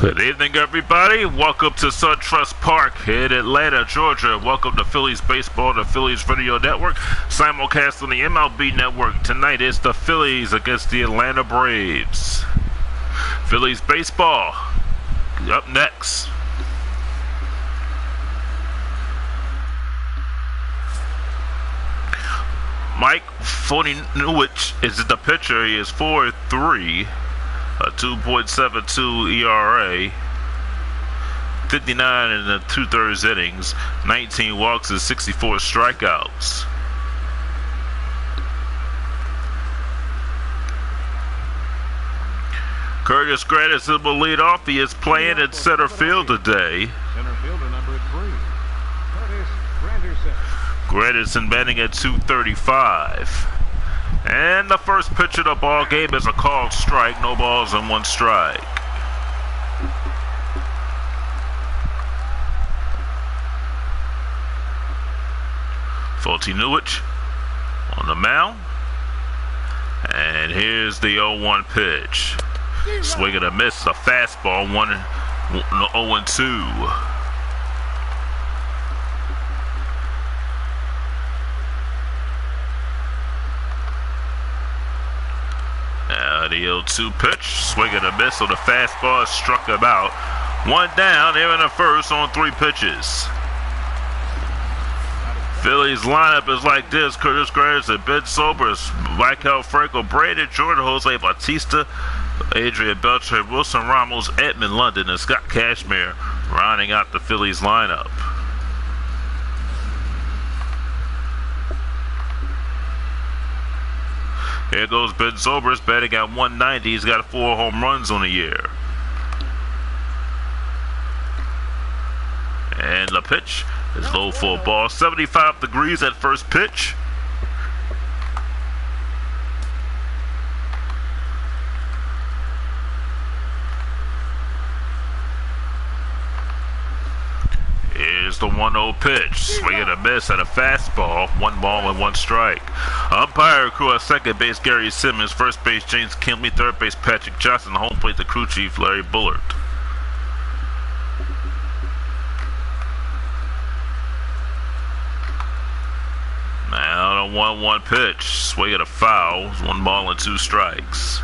Good evening, everybody. Welcome to SunTrust Park in Atlanta, Georgia. Welcome to Phillies Baseball, the Phillies Radio Network, simulcast on the MLB Network. Tonight is the Phillies against the Atlanta Braves. Phillies Baseball up next. Mike Foninowicz is the pitcher. He is 4-3. A 2.72 ERA, 59 in the 2/3 innings, 19 walks and 64 strikeouts. Curtis Granderson will lead off. He is playing in center field today. Center fielder number 3, Curtis Granderson. Granderson batting at 235. And the first pitch of the ball game is a called strike. No balls and one strike. Foninowicz on the mound. And here's the 0-1 pitch. Swing and a miss. A fastball. 0-2. The 0-2 pitch, swing and a miss on the fastball, struck him out. One down, here in the first on 3 pitches. Phillies lineup is like this: Curtis Granderson, Ben Sobers, Michael Franco, Brandon Jordan, Jose Bautista, Adrian Beltre, Wilson Ramos, Edmund London, and Scott Cashmere rounding out the Phillies lineup. Here goes Ben Sobers, batting at 190. He's got 4 home runs on the year. And the pitch is low for a ball. 75 degrees at first pitch. Here's the 1-0 pitch. Swing and a miss at a fastball. 1 ball and 1 strike. Umpire crew at second base, Gary Simmons. First base, James Kinley. Third base, Patrick Johnson. Home plate, the crew chief, Larry Bullard. Now the 1-1 pitch. Swing and a foul. 1 ball and 2 strikes.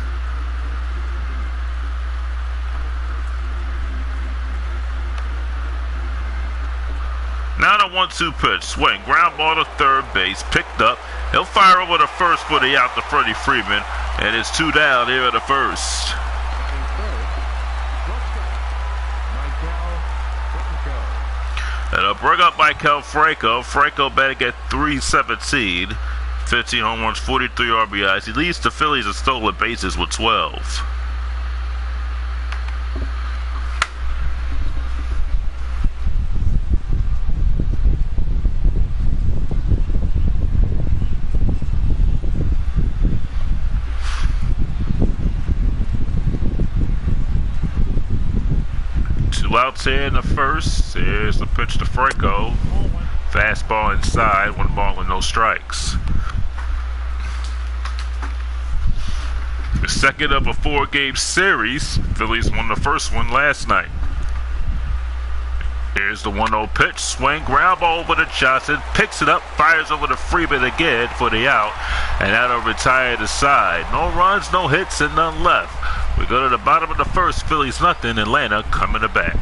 Now the 1-2 pitch, swing, ground ball to third base, picked up. He'll fire over the first for the out to Freddie Freeman, and it's 2 down here at the first. And a bring up by Michael Franco. Franco batting at 317, 15 home runs, 43 RBIs. He leads the Phillies in stolen bases with 12. Outs here in the first. Here's the pitch to Franco. Fastball inside, 1 ball and no strikes. The second of a 4-game series. Phillies won the first one last night. Here's the 1-0 pitch. Swing, ground ball over to Johnson. Picks it up, fires over to Freeman again for the out. And that'll retire the side. No runs, no hits, and none left. We go to the bottom of the first. Phillies nothing. Atlanta coming to bat.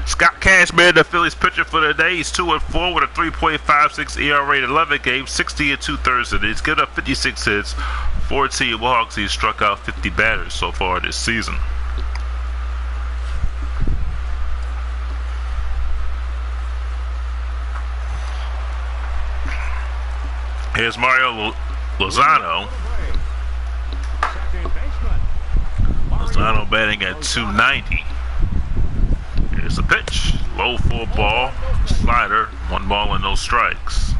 Scott Cashmere, the Phillies pitcher for the day. He's 2-4 with a 3.56 ERA in 11 games, 60 and 2/3 innings. He's given up 56 hits, 14 walks. He's struck out 50 batters so far this season. Here's Mario Lozano. Lozano batting at 290. Here's the pitch. Low for a ball. Slider. 1 ball and no strikes.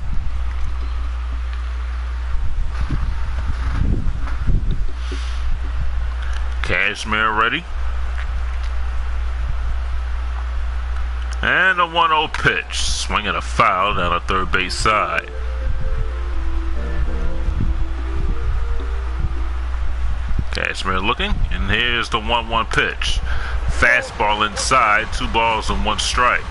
Cashmere ready. And a 1-0 pitch. Swinging a foul down the third base side. Cashmere looking, and here's the 1-1 pitch. Fastball inside, 2 balls and 1 strike.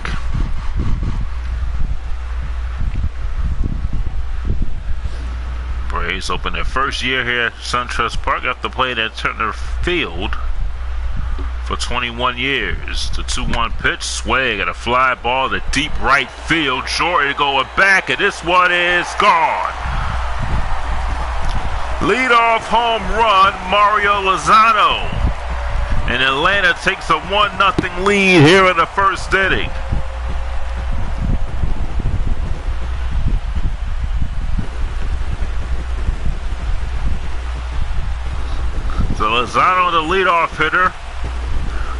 Braves open their first year here at SunTrust Park after playing at Turner Field for 21 years. The 2-1 pitch, swing at a fly ball to deep right field. Jordan going back, and this one is gone. Leadoff home run, Mario Lozano. And Atlanta takes a 1-0 lead here in the first inning. So Lozano, the leadoff hitter,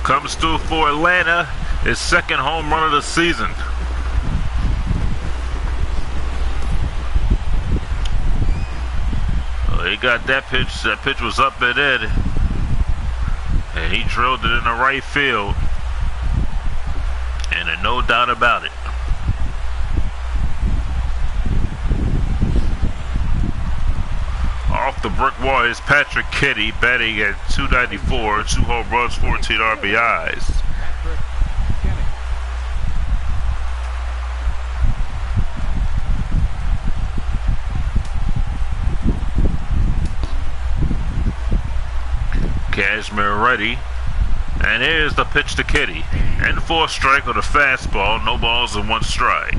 comes through for Atlanta, his second home run of the season. Well, he got that pitch. That pitch was up and in, and he drilled it in the right field, and there's no doubt about it. Off the brick wall is Patrick Kitty, batting at .294, 2 home runs, 14 RBIs. Cashmere ready, and here's the pitch to Kitty. And for a strike with a fastball, no balls and 1 strike.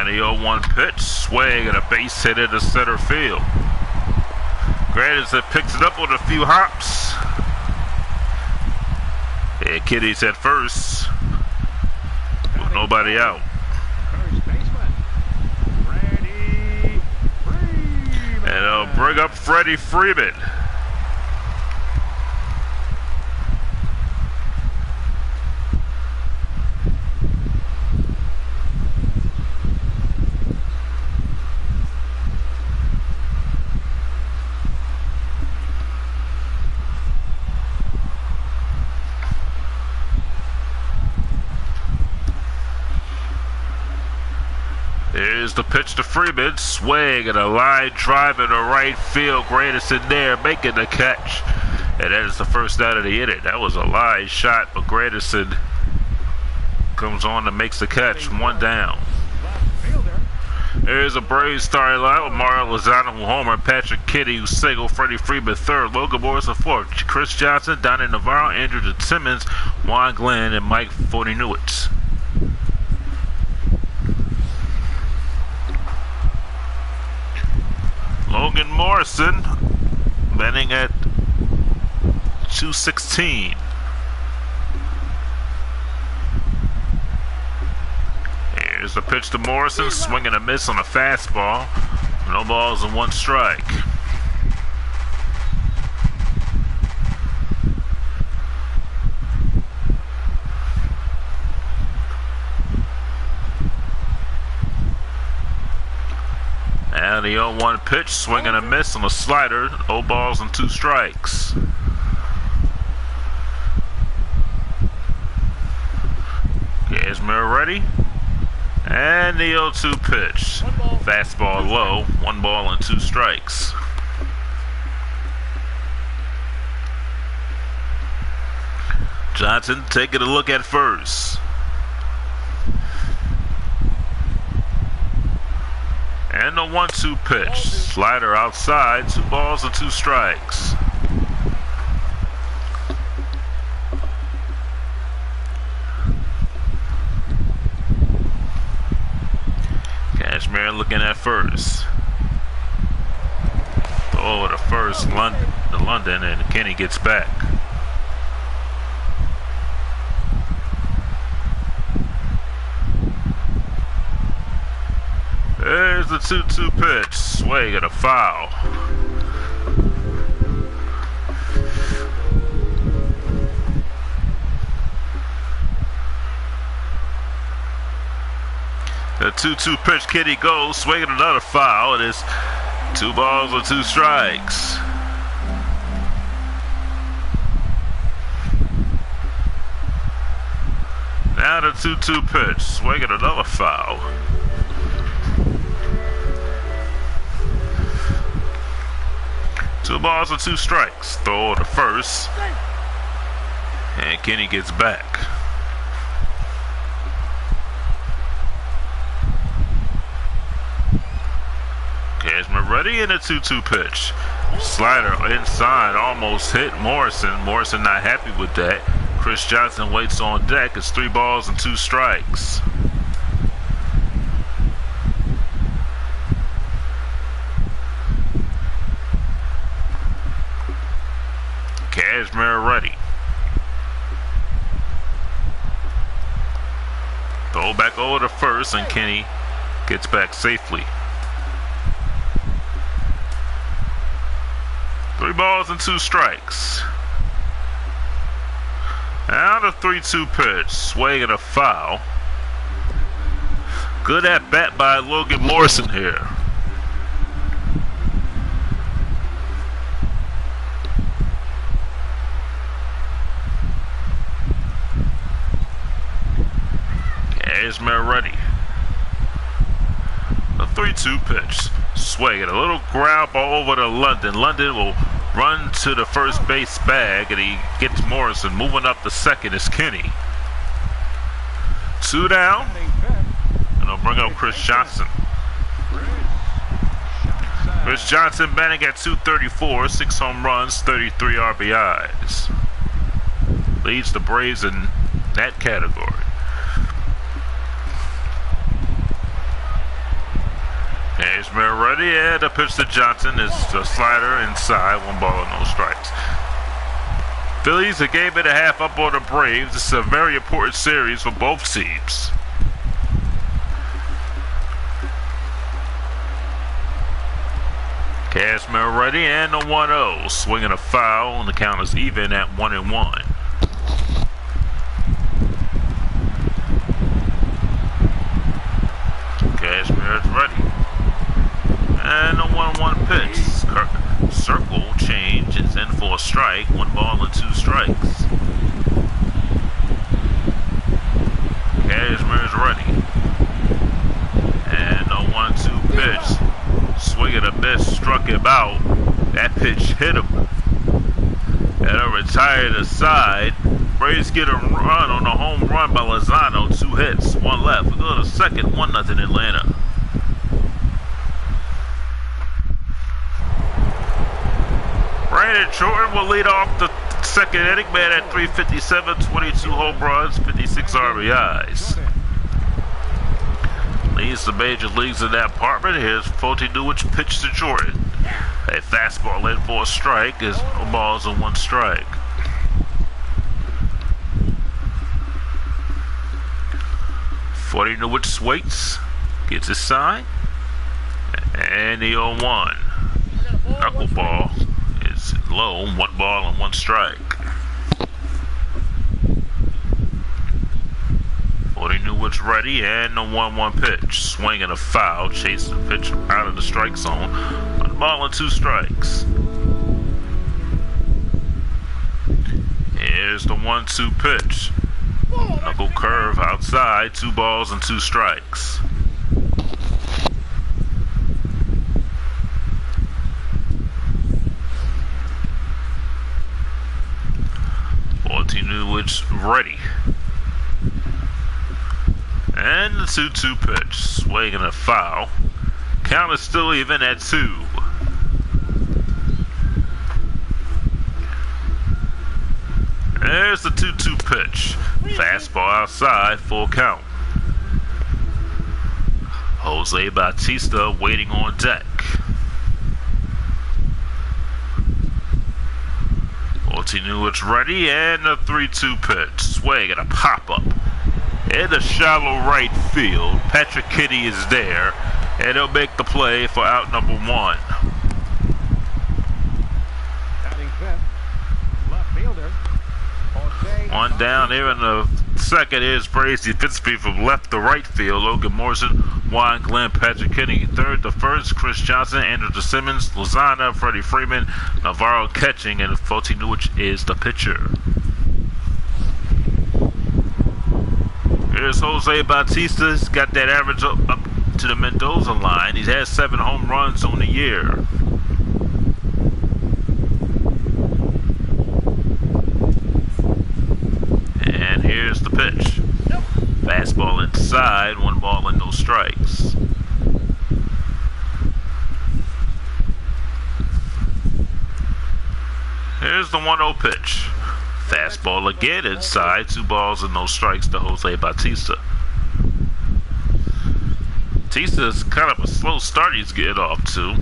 The 0-1 pitch, swing and a base hit into center field. Granderson picks it up with a few hops. And Kitty's at first with nobody out. First baseman, Freddie Freeman. And they'll bring up Freddie Freeman. Here's the pitch to Freeman, swing and a line drive in the right field. Granderson there making the catch, and that is the first out of the inning. That was a line shot, but Granderson comes on and makes the catch. 1 down. Here's a Braves starting line with Mario Lozano who homer, Patrick Kitty who single, Freddie Freeman third, Logan Morris fourth, Chris Johnson, Donnie Navarro, Andrew Simmons, Juan Glenn, and Mike Forty-Newitz. Logan Morrison batting at .216. Here's the pitch to Morrison, swing and a miss on a fastball. No balls and 1 strike. And the 0-1 pitch, swing and a miss on a slider, 0 balls and 2 strikes. Cashmere ready, and the 0-2 pitch, fastball low, 1 ball and 2 strikes. Johnson taking a look at first. And the 1-2 pitch, slider outside, 2 balls and 2 strikes. Cashmere looking at first. Throw to first, to London, and Kenny gets back. There's the 2-2 pitch, swing and a foul. The 2-2 pitch. Kenny goes, swinging another foul. It is 2 balls and 2 strikes. Now the 2-2 pitch, swinging another foul. Two balls and 2 strikes. Throw to first. And Kenny gets back. Cashman ready in a 2-2 pitch. Slider inside, almost hit Morrison. Morrison not happy with that. Chris Johnson waits on deck. It's 3 balls and 2 strikes. Cashmere ready. Throw back over to first, and Kenny gets back safely. 3 balls and 2 strikes. Now the 3-2 pitch, swinging a foul. Good at bat by Logan Morrison here. Cashmere ready. The 3-2 pitch, swinging a little ground ball over to London. London will run to the first base bag, and he gets Morrison. Moving up the second is Kenny. 2 down, and they'll bring up Chris Johnson. Chris Johnson batting at .234, 6 home runs, 33 RBIs. Leads the Braves in that category. Cashmere ready, and the pitch to Johnson is the slider inside, 1 ball and no strikes. Phillies a game and a half up on the Braves. This is a very important series for both teams. Cashmere ready, and the 1-0. Swinging a foul, and the count is even at 1-1. Cashmere is ready. And a 1-1 pitch. Circle change. It's in for a strike. 1 ball and 2 strikes. Cashmere is ready. And a 1-2 pitch. Swinging a miss. Struck him out. That pitch hit him. And a retired aside. Braves get a run on a home run by Lozano. 2 hits. 1 left. We go to second. 1-0 Atlanta. Brandon Jordan will lead off the second inning, man, at .357, 22 home runs, 56 RBIs. Leads the major leagues in that department. Here's Fulty Newich pitch to Jordan. A fastball in for a strike is 2 balls and 1 strike. Fulty Newich waits, gets his sign, and the 0-1. Knuckleball is low, 1 ball and 1 strike. Fulty Newich ready, and the 1-1 pitch. Swinging a foul, chasing the pitch out of the strike zone. 1 ball and 2 strikes. Here's the 1-2 pitch. Knuckle curve outside, 2 balls and 2 strikes. Fulty Newich ready. And the 2-2 pitch. Swinging a foul. Count is still even at 2. There's the 2-2 pitch. Fastball outside, full count. Jose Bautista waiting on deck. Fulty Newich ready, and the 3-2 pitch. Swing and a pop-up. In the shallow right field. Patrick Kitty is there, and he'll make the play for out number 1. One down here in the second is Braves defensively from left to right field. Logan Morrison Juan Glenn, Patrick Kenny third. The first, Chris Johnson, Andrew DeSimmons, Lozana, Freddie Freeman, Navarro catching, and Fotinuich is the pitcher. Here's Jose Bautista. He's got that average up to the Mendoza line. He's had 7 home runs on the year. And here's the pitch. Fastball inside, 1 ball and no strikes. Here's the 1-0 pitch. Fastball again inside, 2 balls and no strikes to Jose Bautista. Bautista's kind of a slow start he's getting off to.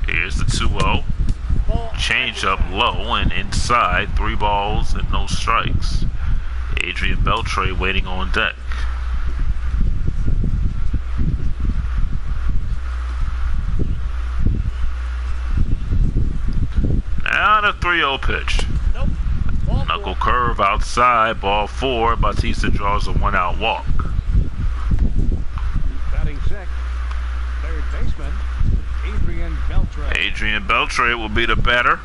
Here's the 2-0. Change up low and inside, 3 balls and no strikes. Adrian Beltre waiting on deck. Now the 3-0 pitch. Knuckle curve outside, ball 4. Bautista draws a 1-out walk. Batting sixth, third baseman, Adrian Beltre. Adrian Beltre will be the batter.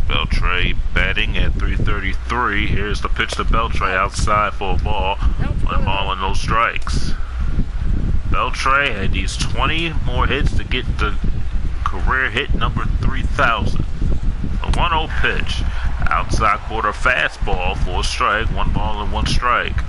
Beltre batting at 333. Here's the pitch to Beltre outside for a ball. 1 ball and no strikes. Beltre had these 20 more hits to get the career hit number 3,000. A 1-0 pitch. Outside quarter fastball for a strike. 1 ball and 1 strike.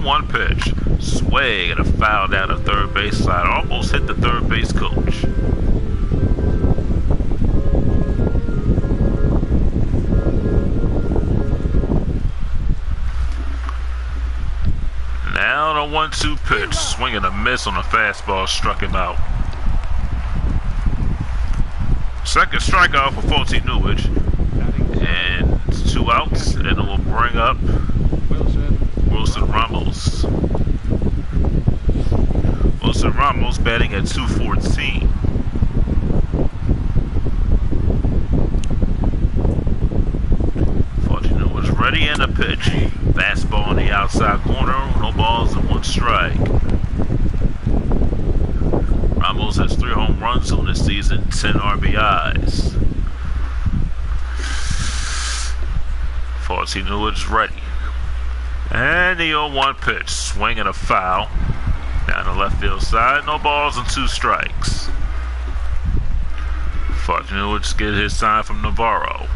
One pitch, swing and a foul down the third base side, almost hit the third base coach. Now the 1-2 pitch, swing and a miss on a fastball, struck him out. Second strikeout for Fotinuich, and 2 outs, and it will bring up Wilson Ramos. Wilson Ramos batting at 214. Fortunate was ready in the pitch. Fastball on the outside corner, no balls and 1 strike. Ramos has 3 home runs on this season, 10 RBIs. Fortunate ready. And the 0-1 pitch, swing and a foul down the left field side, no balls and 2 strikes. Fortunate just get his sign from Navarro.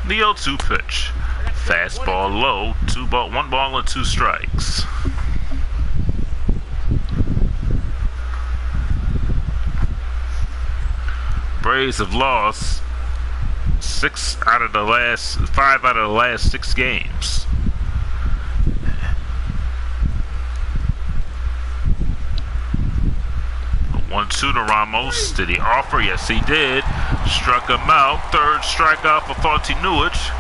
The 0-2 pitch, fastball low, 1 ball and 2 strikes. Braves have lost 5 out of the last 6 games. 1-2 to Ramos. Did he offer? Yes, he did. Struck him out. Third strikeout for Fotinuich.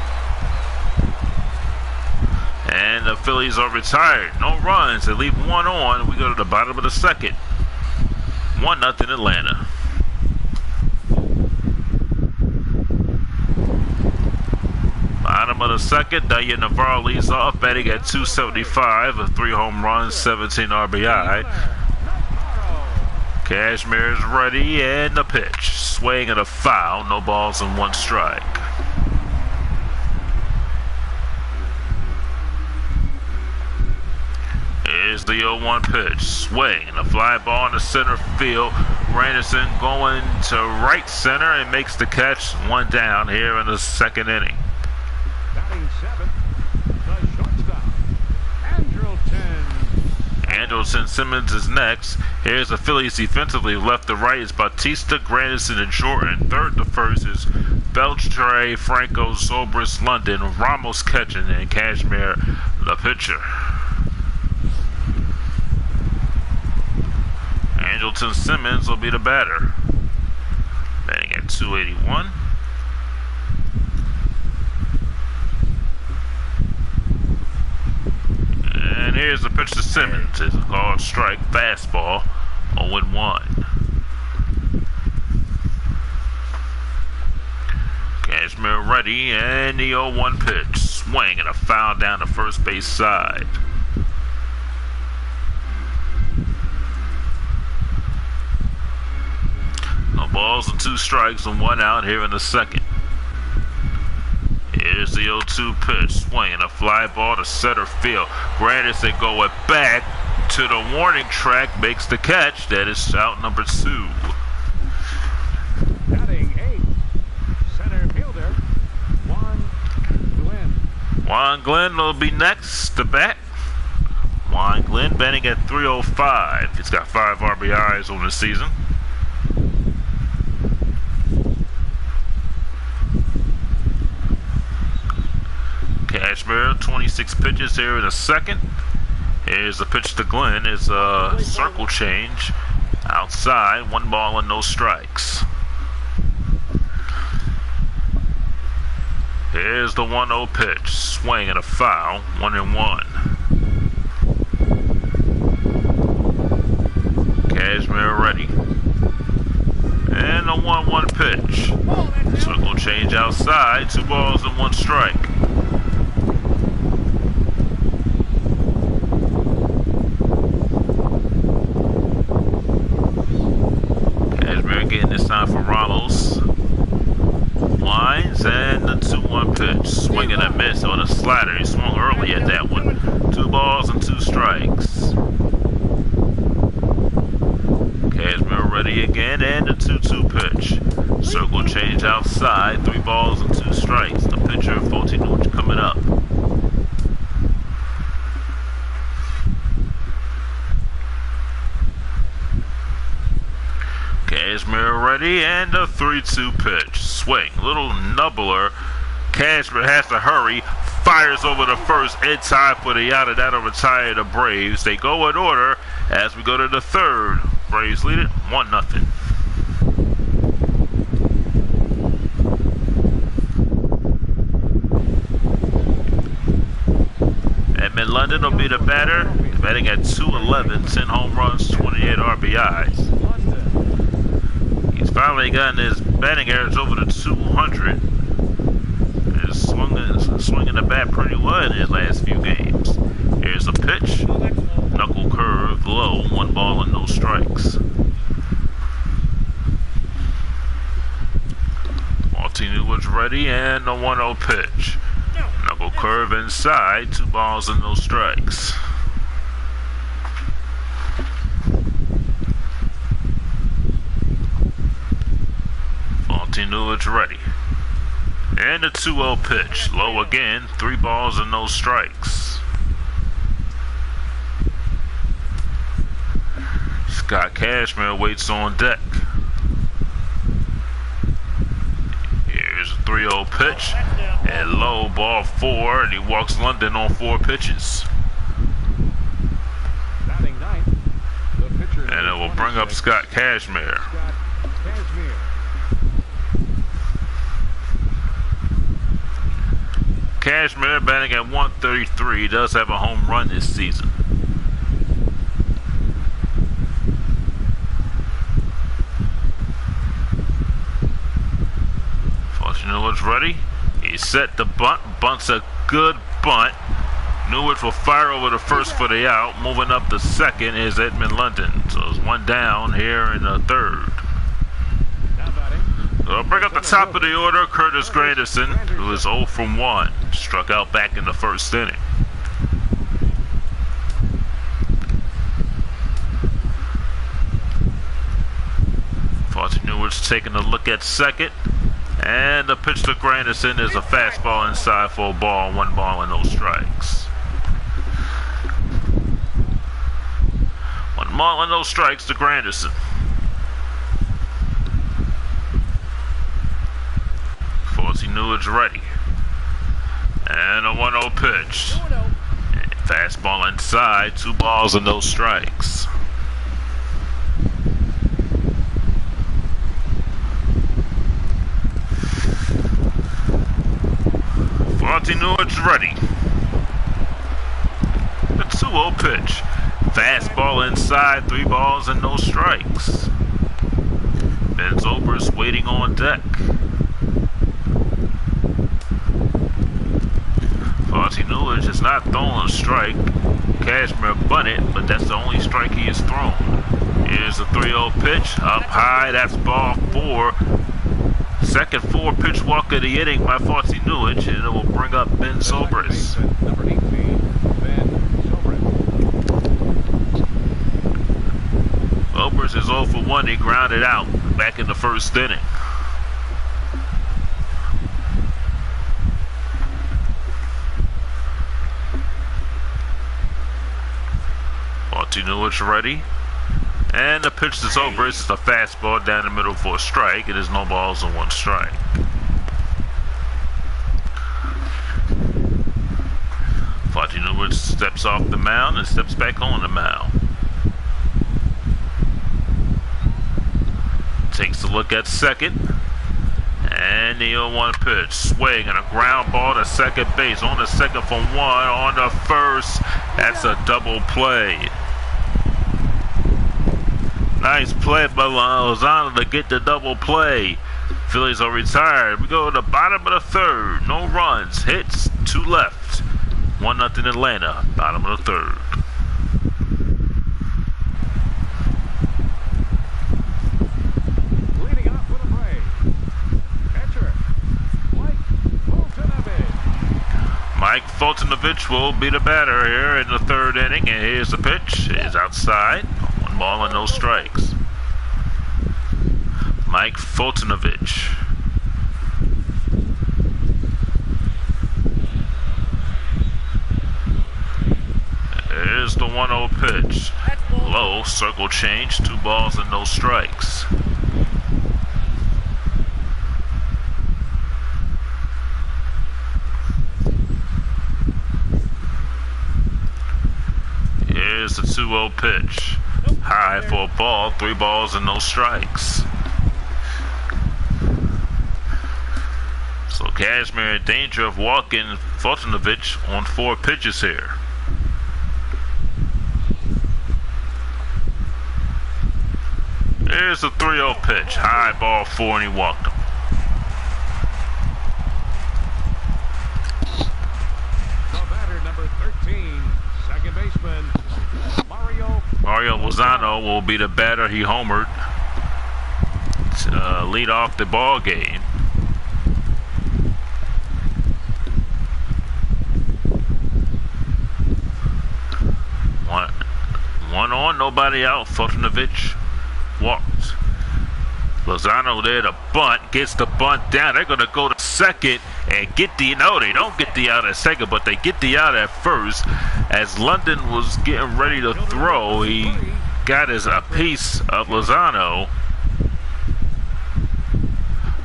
And the Phillies are retired. No runs. They leave 1 on. We go to the bottom of the second. 1-0 Atlanta. Bottom of the second, Daniel Navarro leads off, batting at 275, with 3 home runs, 17 RBI. Cashmere is ready, and the pitch. Swing and a foul, no balls and 1 strike. Here's the 0-1 pitch. Swing and a fly ball in the center field. Randerson going to right center and makes the catch. 1 down here in the second inning. Batting seventh, the shortstop, Andrelton Simmons is next. Here's the Phillies defensively. Left to right is Bautista, Granderson, and Jordan. Third to first is Beltre, Franco, Zobrist, London, Ramos catching, and Cashmere the pitcher. Andrelton Simmons will be the batter. Batting at 281. And here's the pitch to Simmons. It's a called strike, fastball, 0-1. Cashmere ready, and the 0-1 pitch. Swing and a foul down the first base side. No balls and 2 strikes and 1 out here in the second. Here's the 0-2 pitch. Swing and a fly ball to center field. Grandison going back to the warning track, makes the catch. That is out number 2. Batting 8, center fielder, Juan Glenn. Juan Glenn will be next to bat. Juan Glenn batting at 305. He's got 5 RBIs on the season. Cashmere, 26 pitches here in the second. Here's the pitch to Glenn. It's a circle change outside. 1 ball and no strikes. Here's the 1-0 pitch. Swing and a foul. 1-1. Cashmere ready. And a 1-1 pitch. Circle change outside. 2 balls and 1 strike. Getting this time for Ramos. Lines and the 2-1 pitch. Swing and a miss on a slider. He swung early at that one. 2 balls and 2 strikes. Cashmere ready again and the 2-2 pitch. Circle change outside. 3 balls and 2 strikes. The pitcher, Fortinucci, coming up. Cashmere ready and a 3-2 pitch. Swing, little nubbler. Cashmere has to hurry. Fires over the first in time for the out, and that'll retire the Braves. They go in order as we go to the third. Braves lead it 1-0. Edmund London will be the batter, batting at 211, 10 home runs, 28 RBIs. He's finally gotten his batting average over the 200. He's swinging the bat pretty well in his last few games. Here's a pitch. Knuckle curve, low, 1 ball and no strikes. Fortinucci ready and a 1-0 pitch. Knuckle curve inside, 2 balls and no strikes. Fortinucci ready. And a 2-0 pitch. Low again, 3 balls and no strikes. Scott Cashmere waits on deck. Here's a 3-0 pitch. And low, ball 4, and he walks London on 4 pitches. Batting 9th, the pitcher. And it will bring up Scott Cashmere. Cashmere batting at 133, does have a home run this season. Fortinucci ready. He's set the bunt. Bunt's a good bunt. Newich will fire over the first for the out. Moving up the second is Edmund London. So it's 1 down here in the third. So bring up the top of the order, Curtis Grandison, who is 0 from 1. Struck out back in the first inning. Fortinucci taking a look at second. And the pitch to Grandison is a fastball inside for a ball, 1 ball and no strikes. 1 ball and no strikes to Grandison. Fortinucci ready. And a 1-0 pitch. Fastball inside, 2 balls and no strikes. Fortinewicz ready. The 2-0 pitch. Fastball inside, 3 balls and no strikes. Ben Zobrist waiting on deck. Fortinewicz is not throwing a strike. Cashmere bunted, but that's the only strike he has thrown. Here's the 3-0 pitch. Up high, that's ball 4. Second 4-pitch walk of the inning by Fortinewicz, and it will bring up Ben Zobrist. Number 18, Ben Zobrist. Zobrist is 0 for 1. He grounded out back in the first inning. Fortinewicz ready. And the pitch to Zobrist is a fastball down the middle for a strike. It is no balls and 1 strike. Fortinewicz steps off the mound and steps back on the mound. Takes a look at second. And the 0-1 pitch. Swing and a ground ball to second base. On the second for 1. On the first. That's a double play. Nice play by Lozano to get the double play. Phillies are retired. We go to the bottom of the third. No runs. Hits. 2 left. 1-0 Atlanta. Bottom of the third. Leading off with a break. Catcher, Mike Fultonovich will be the batter here in the 3rd inning. And here's the pitch. It is outside. 1 ball and no strikes. Mike Fultonovich. Here's the 1-0 pitch. Low, circle change, 2 balls and no strikes. Here's the 2-0 pitch. High for a ball, 3 balls and no strikes. So Cashmere in danger of walking Fultonovich on 4 pitches here. Here's the 3-0 pitch. High ball 4 and he walked him. the batter, number 13, second baseman, Mario Lozano will be the batter. He homered to lead off the ball game. One on, nobody out. Fultonovich walks. Lozano there to bunt, gets the bunt down. They're going to go to second and get the, no, they don't get the out at second, but they get the out at first. As London was getting ready to throw, he got a piece of Lozano.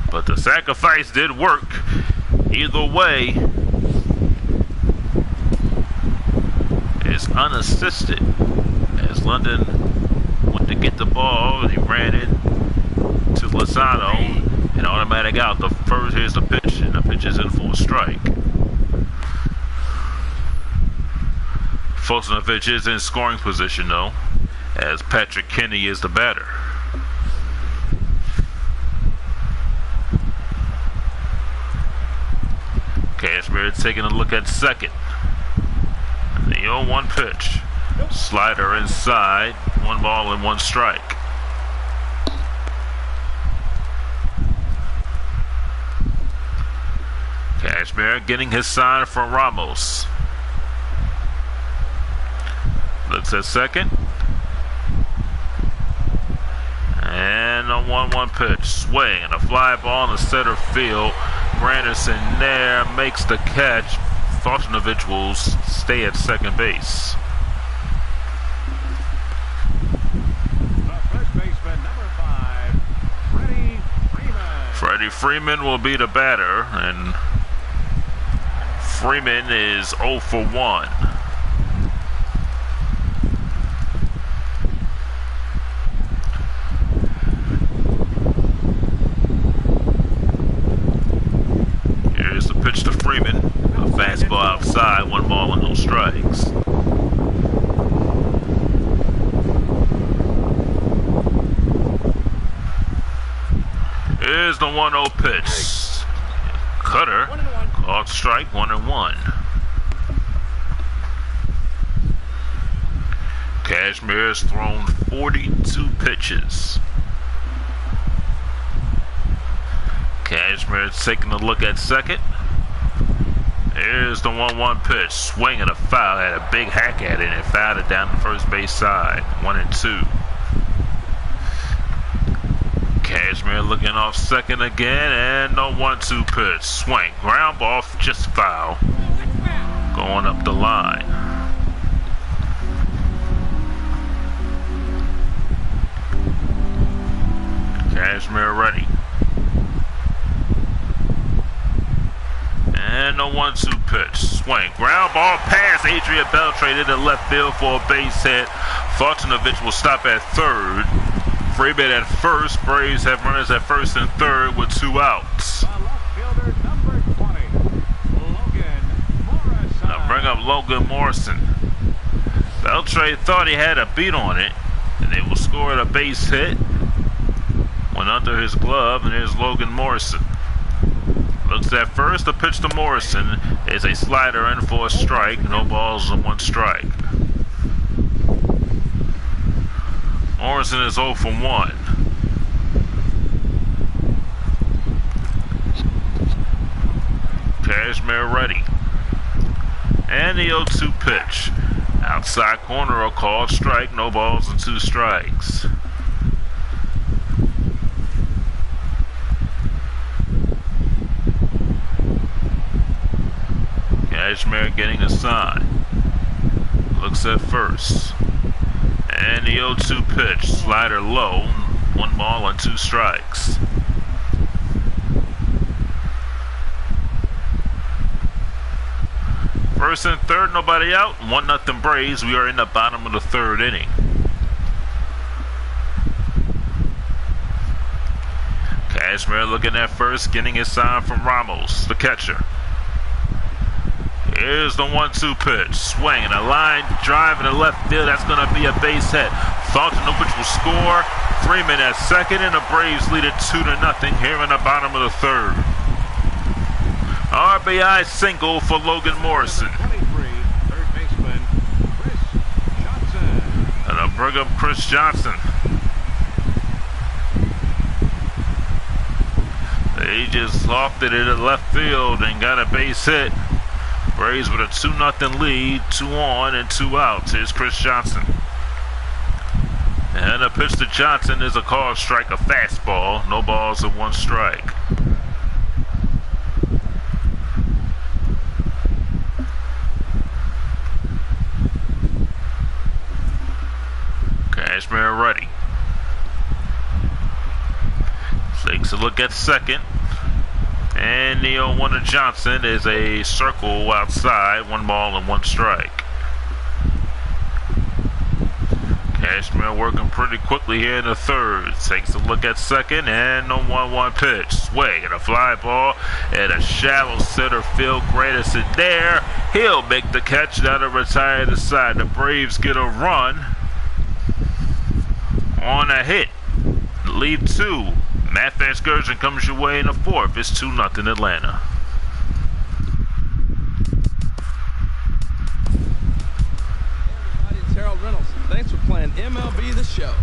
But the sacrifice did work. Either way, it's unassisted. As London went to get the ball, he ran in to Lozano, and automatic out. The first, here's the pitch, and the pitch is in for a strike. Fultonovich is in scoring position though, as Patrick Kenny is the batter. Cashmere taking a look at second. The 0-1 pitch. Slider inside, 1 ball and 1 strike. Cashmere getting his sign from Ramos. Looks at second. And a 1-1 pitch. Swing and a fly ball in the center field. Granderson there makes the catch. Fultonovich will stay at second base. Freddie Freeman will be the batter, and Freeman is 0 for 1. Here's the pitch to Freeman. A outside, 1 ball and no strikes. Here's the 1-0 pitch. Cutter called strike, 1-1. Cashmere has thrown 42 pitches. Cashmere is taking a look at second. Here's the 1-1 pitch. Swing and a foul. Had a big hack at it and fouled it down the first base side. 1-2. Cashmere looking off second again, and no 1-2 pitch. Swing. Ground ball, just foul. Going up the line. Cashmere ready. And the 1-2 pitch. Swing. Ground ball pass. Adrian Beltre into left field for a base hit. Fortunovich will stop at third. Freeman at first. Braves have runners at first and third with 2 outs. Now bring up Logan Morrison. Beltre thought he had a beat on it, and they will score a base hit. Went under his glove, and here's Logan Morrison. Looks at first. The pitch to Morrison is a slider in for a strike. No balls and 1 strike. Morrison is 0 for 1. Cashmere ready. And the 0-2 pitch. Outside corner, a called strike. No balls and 2 strikes. Cashmere getting a sign. Looks at first. And the 0-2 pitch. Slider low. 1 ball and 2 strikes. First and third, nobody out. 1-0 Braves. We are in the bottom of the 3rd inning. Cashmere looking at first, getting his sign from Ramos, the catcher. Here's the 1-2 pitch. Swing and a line drive in the left field. That's going to be a base hit. Fortunovich will score. Freeman at second, and the Braves lead it 2-0 here in the bottom of the 3rd. RBI single for Logan Morrison. 23, third baseman, Chris Johnson. And I'll bring up Chris Johnson. They just lofted it at left field and got a base hit. Braves with a 2-0 lead, 2 on and 2 outs. Here's Chris Johnson. And a pitch to Johnson is a called strike, a fastball. No balls and 1 strike. Cashmere ready. Takes a look at second. And the 0-1 to Johnson is a circle outside. 1 ball and 1 strike. Cashmere working pretty quickly here in the 3rd. Takes a look at second and the 1-1 pitch. Swing and a fly ball and a shallow center field. Grandison there. He'll make the catch. That'll retire the side. The Braves get a run on a hit. Lead 2. Matt Van Scourgeon comes your way in the 4th. It's 2-0 Atlanta. Hey everybody, it's Harold Reynolds. Thanks for playing MLB The Show.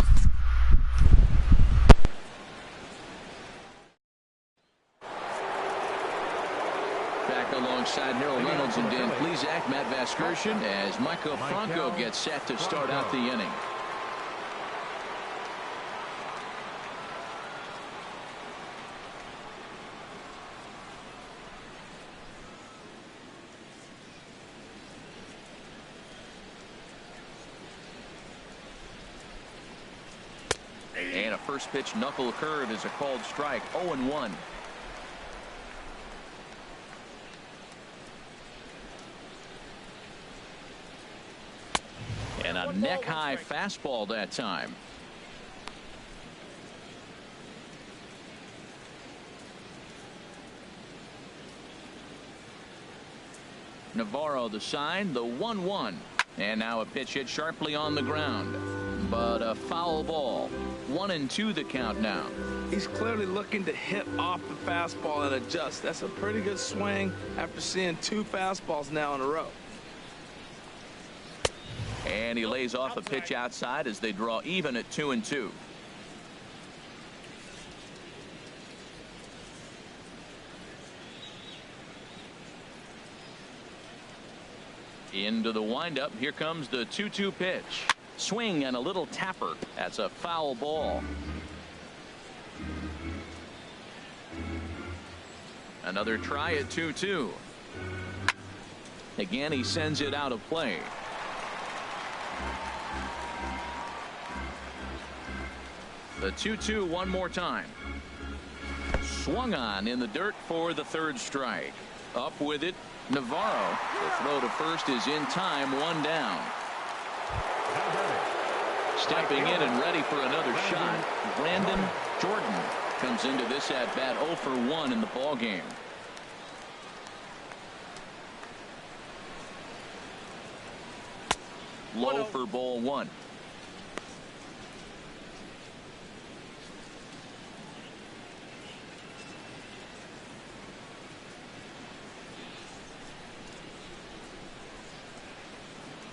Back alongside Harold Reynolds and Dan Plesac, Matt Van Scourgeon, as Michael Franco gets set to start out the inning. And a first pitch knuckle curve is a called strike. 0-1. And a neck-high fastball that time. Navarro the sign, the 1-1. And now a pitch hit sharply on the ground. But a foul ball. 1-2 the count now. He's clearly looking to hit off the fastball and adjust. That's a pretty good swing after seeing 2 fastballs now in a row. And he lays off a pitch outside as they draw even at 2-2. Into the windup. Here comes the 2-2 pitch. Swing and a little tapper. That's a foul ball. Another try at 2-2. Again, he sends it out of play. The 2-2 one more time. Swung on in the dirt for the 3rd strike. Up with it, Navarro. The throw to first is in time, 1 down. Stepping in and ready for another shot, Brandon Jordan comes into this at bat 0 for 1 in the ball game. Low for ball 1.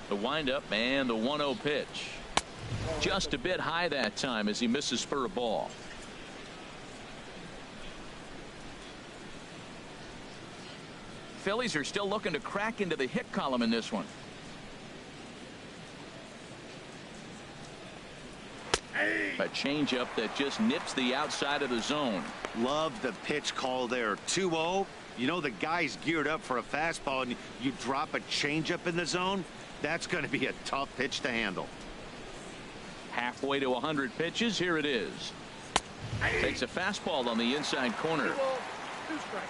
The windup and the 1-0 pitch. Just a bit high that time as he misses for a ball. Phillies are still looking to crack into the hit column in this one. A changeup that just nips the outside of the zone. Love the pitch call there. 2-0. You know the guy's geared up for a fastball and you drop a changeup in the zone. That's going to be a tough pitch to handle. Halfway to 100 pitches. Here it is. Takes a fastball on the inside corner. 2 strikes.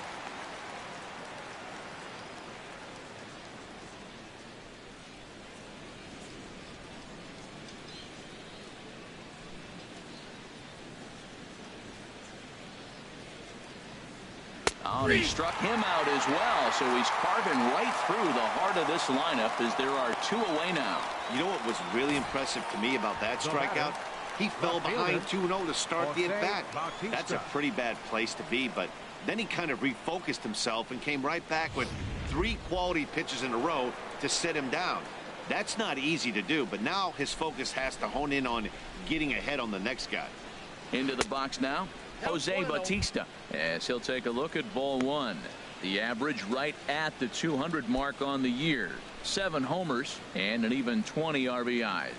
Oh, he struck him out as well, so he's carving right through the heart of this lineup as there are 2 away now. You know what was really impressive to me about that strikeout? He fell behind 2-0 to start the at-bat. That's a pretty bad place to be, but then he kind of refocused himself and came right back with 3 quality pitches in a row to sit him down. That's not easy to do, but now his focus has to hone in on getting ahead on the next guy. Into the box now, Jose Bautista, as he'll take a look at ball 1. The average right at the 200 mark on the year. 7 homers and an even 20 RBIs.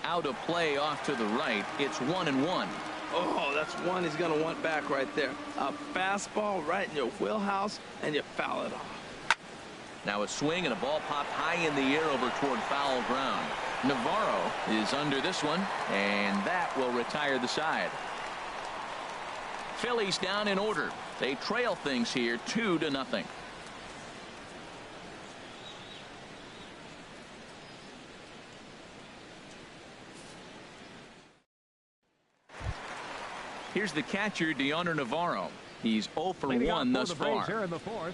Out of play off to the right. It's 1-1. Oh, that's one he's going to want back right there. A fastball right in your wheelhouse, and you foul it off. Now a swing and a ball popped high in the air over toward foul ground. Navarro is under this one, and that will retire the side. Phillies down in order. They trail things here 2-0. Here's the catcher, Deoner Navarro. He's 0 for 1 thus far. Here in the 4th.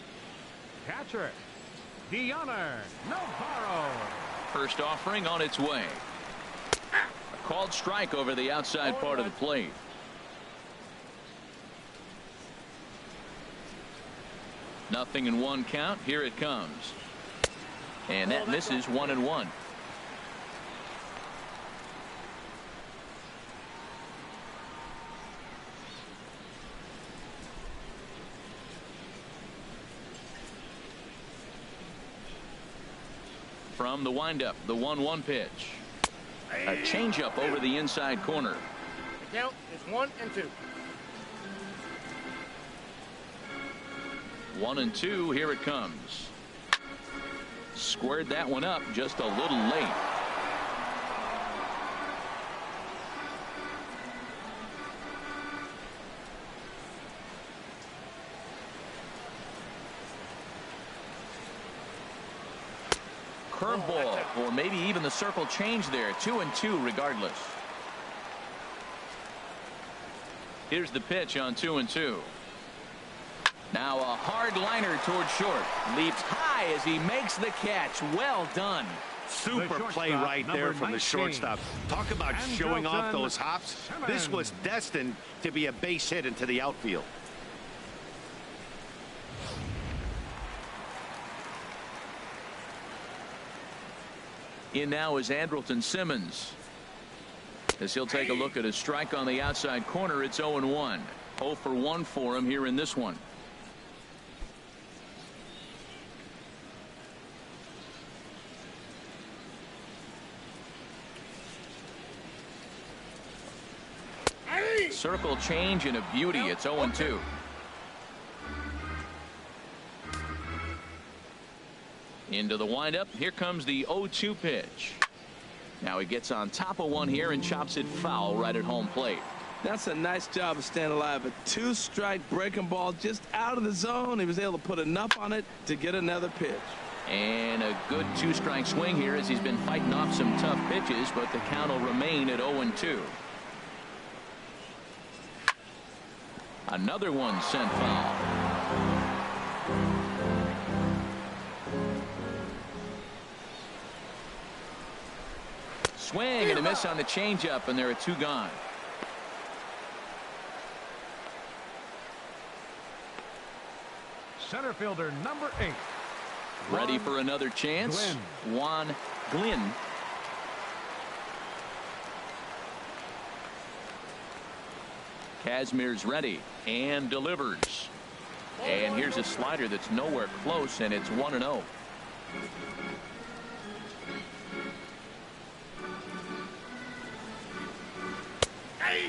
Catcher, Deoner Navarro. First offering on its way. A called strike over the outside part of the plate. Nothing in 1 count. Here it comes. And that misses 1-1. From the windup, the 1-1 pitch. A changeup over the inside corner. The count is 1-2. 1-2. Here it comes. Squared that one up just a little late. Curveball, or maybe even the circle change there. 2-2 regardless. Here's the pitch on 2-2. Now a hard liner towards short. Leaps high as he makes the catch. Well done. Super play right there from the shortstop. Talk about showing off those hops. This was destined to be a base hit into the outfield. In now is Andrelton Simmons. As he'll take a look at a strike on the outside corner, it's 0-1. 0 for 1 for him here in this one. Circle change and a beauty. It's 0-2. Into the windup. Here comes the 0-2 pitch. Now he gets on top of one here and chops it foul right at home plate. That's a nice job of staying alive. A 2-strike breaking ball just out of the zone. He was able to put enough on it to get another pitch. And a good 2-strike swing here as he's been fighting off some tough pitches, but the count will remain at 0-2. Another one sent foul. Swing and a miss on the changeup, and there are 2 gone. Center fielder number 8. Ready for another chance. Juan Glynn. Kazmir's ready and delivers. And here's a slider that's nowhere close, and it's 1-0.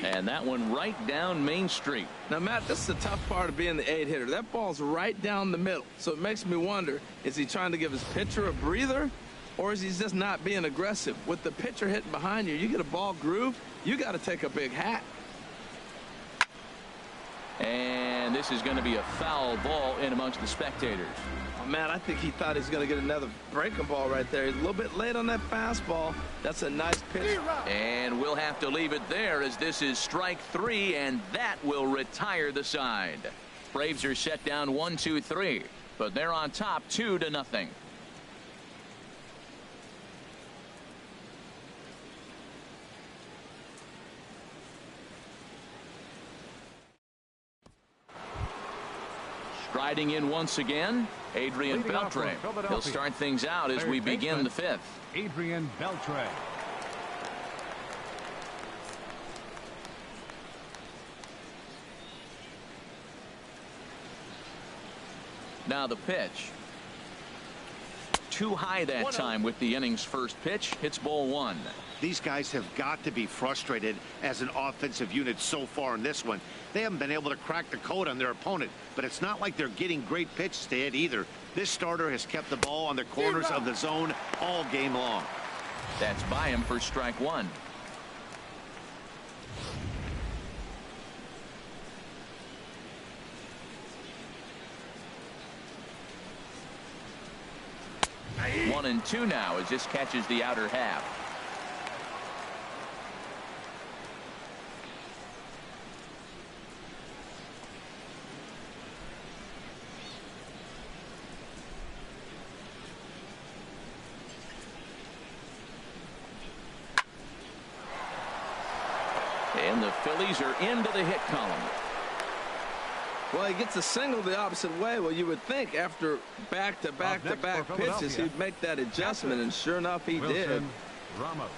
And that one right down Main Street. Now, Matt, this is the tough part of being the 8-hitter. That ball's right down the middle. So it makes me wonder, is he trying to give his pitcher a breather, or is he just not being aggressive? With the pitcher hitting behind you, you get a ball groove, you got to take a big hack. And this is going to be a foul ball in amongst the spectators. Oh, man, I think he thought he was going to get another breaking ball right there. He's a little bit late on that fastball. That's a nice pitch. And we'll have to leave it there as this is strike 3, and that will retire the side. Braves are set down 1-2-3, but they're on top 2-0. Striding in once again, Adrian Beltre. He'll start things out as we begin the 5th. Adrian Beltre. Now the pitch. Too high that time with the inning's first pitch. Hits ball 1. These guys have got to be frustrated as an offensive unit so far in this one. They haven't been able to crack the code on their opponent, but it's not like they're getting great pitches to hit either. This starter has kept the ball on the corners of the zone all game long. That's by him for strike 1. One and 2 now as this catches the outer half. And the Phillies are into the hit column. Well, he gets a single the opposite way. Well, you would think after back-to-back pitches, he'd make that adjustment, and sure enough, he did. Ramos.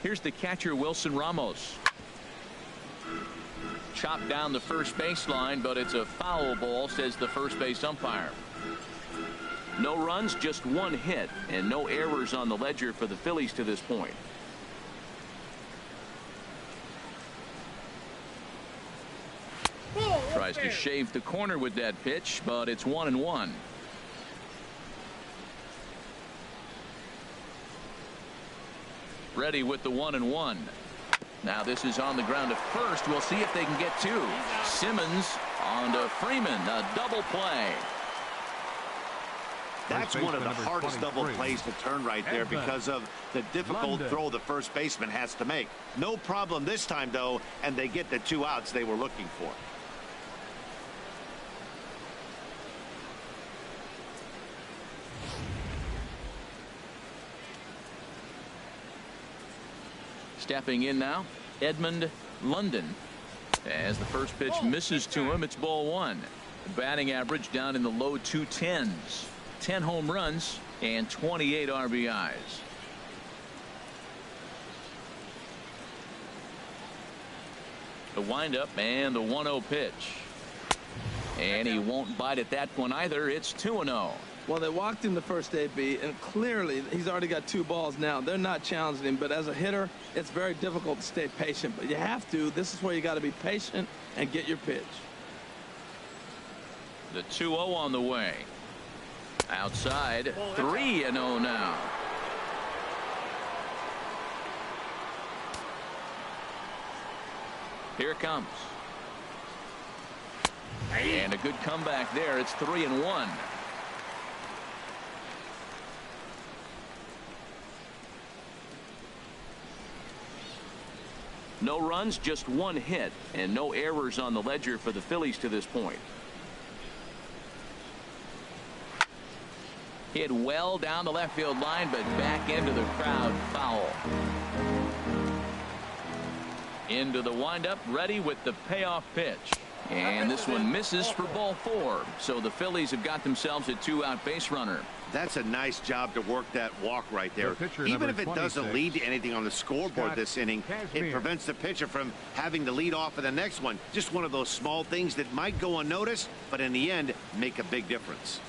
Here's the catcher, Wilson Ramos. Chopped down the first baseline, but it's a foul ball, says the first base umpire. No runs, just 1 hit, and no errors on the ledger for the Phillies to this point. Tries to shave the corner with that pitch, but it's 1-1. Ready with the 1-1. Now this is on the ground at first. We'll see if they can get two. Simmons on to Freeman. A double play. That's one of the hardest double plays to turn right there because of the difficult throw the first baseman has to make. No problem this time, though, and they get the 2 outs they were looking for. Stepping in now, Edmund London. As the first pitch misses to him, it's ball 1. The batting average down in the low 210s. 10 home runs and 28 RBIs. The windup and the 1-0 pitch. And he won't bite at that one either. It's 2-0. Well, they walked him the first AB, and clearly he's already got 2 balls now. They're not challenging him, but as a hitter, it's very difficult to stay patient. But you have to. This is where you got to be patient and get your pitch. The 2-0 on the way. Outside, 3-0 now. Here it comes. And a good comeback there. It's 3-1. No runs, just 1 hit, and no errors on the ledger for the Phillies to this point. Hit well down the left field line, but back into the crowd. Foul. Into the windup, ready with the payoff pitch. And this one misses for ball 4. So the Phillies have got themselves a 2-out base runner. That's a nice job to work that walk right there. Even if it doesn't lead to anything on the scoreboard this inning, it prevents the pitcher from having to lead off of the next one. Just one of those small things that might go unnoticed, but in the end, make a big difference.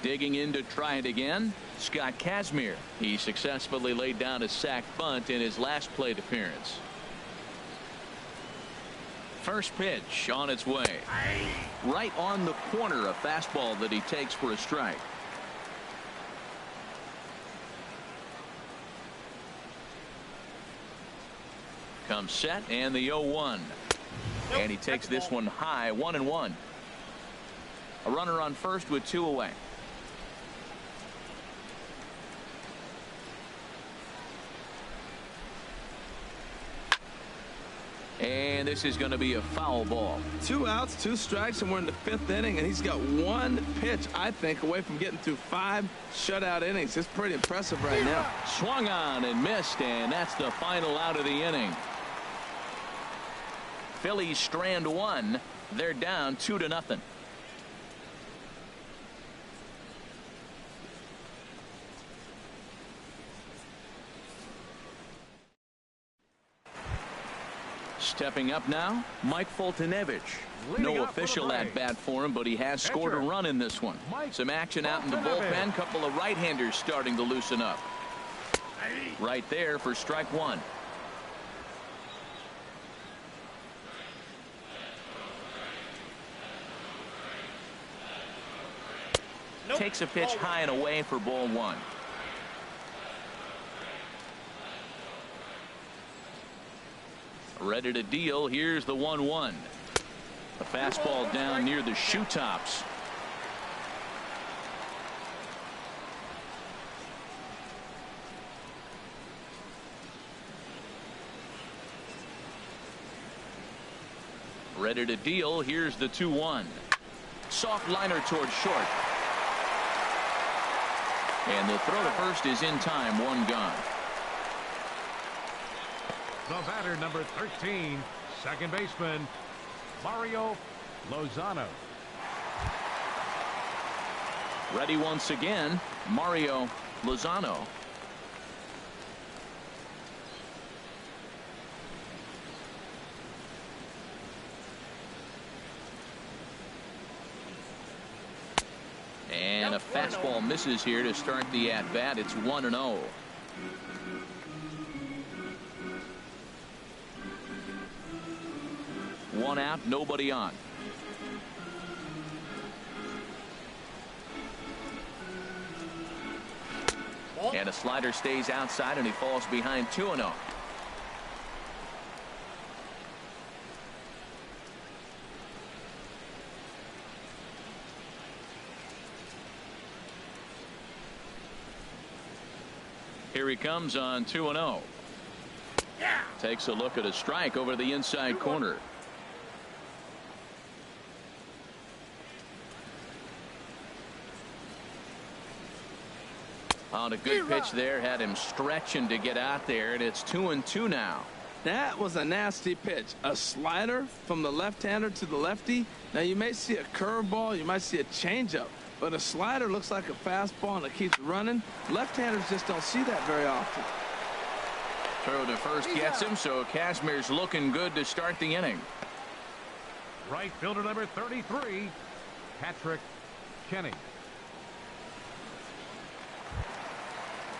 Digging in to try it again, Scott Kazmir. He successfully laid down a sac bunt in his last plate appearance. First pitch on its way. Right on the corner, a fastball that he takes for a strike. Comes set and the 0-1. And he takes this one high, 1-1. A runner on first with 2 away. And this is going to be a foul ball. 2 outs, 2 strikes, and we're in the 5th inning, and he's got 1 pitch, I think, away from getting through 5 shutout innings. It's pretty impressive right now. Swung on and missed, and that's the final out of the inning. Phillies strand 1. They're down 2-0. Stepping up now, Mike Foltynewicz. No official at bat for him, but he has scored a run in this one. Some action out in the bullpen. Couple of right-handers starting to loosen up. Right there for strike 1. Takes a pitch high and away for ball 1. Ready to deal. Here's the 1-1. A fastball down near the shoe tops. Ready to deal. Here's the 2-1. Soft liner towards short. And the throw to first is in time. 1 gone. The batter, number 13, second baseman, Mario Lozano. Ready once again, Mario Lozano. And a fastball misses here to start the at-bat. It's 1-0. One out, nobody on. And a slider stays outside, and he falls behind 2-0. Here he comes on 2-0. Takes a look at a strike over the inside corner. On a good pitch there, had him stretching to get out there, and it's 2-2 now. That was a nasty pitch. A slider from the left-hander to the lefty. Now, you may see a curveball, you might see a changeup, but a slider looks like a fastball and it keeps running. Left-handers just don't see that very often. Throw to first gets him, so Kazmir's looking good to start the inning. Right fielder number 33, Patrick Kenny.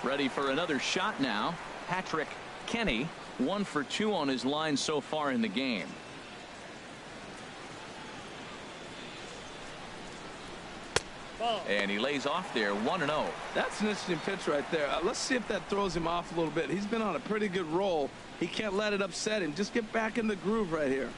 Ready for another shot now. Patrick Kenny, 1 for 2 on his line so far in the game. And he lays off there, 1-0. That's an interesting pitch right there. Let's see if that throws him off a little bit. He's been on a pretty good roll. He can't let it upset him. Just get back in the groove right here.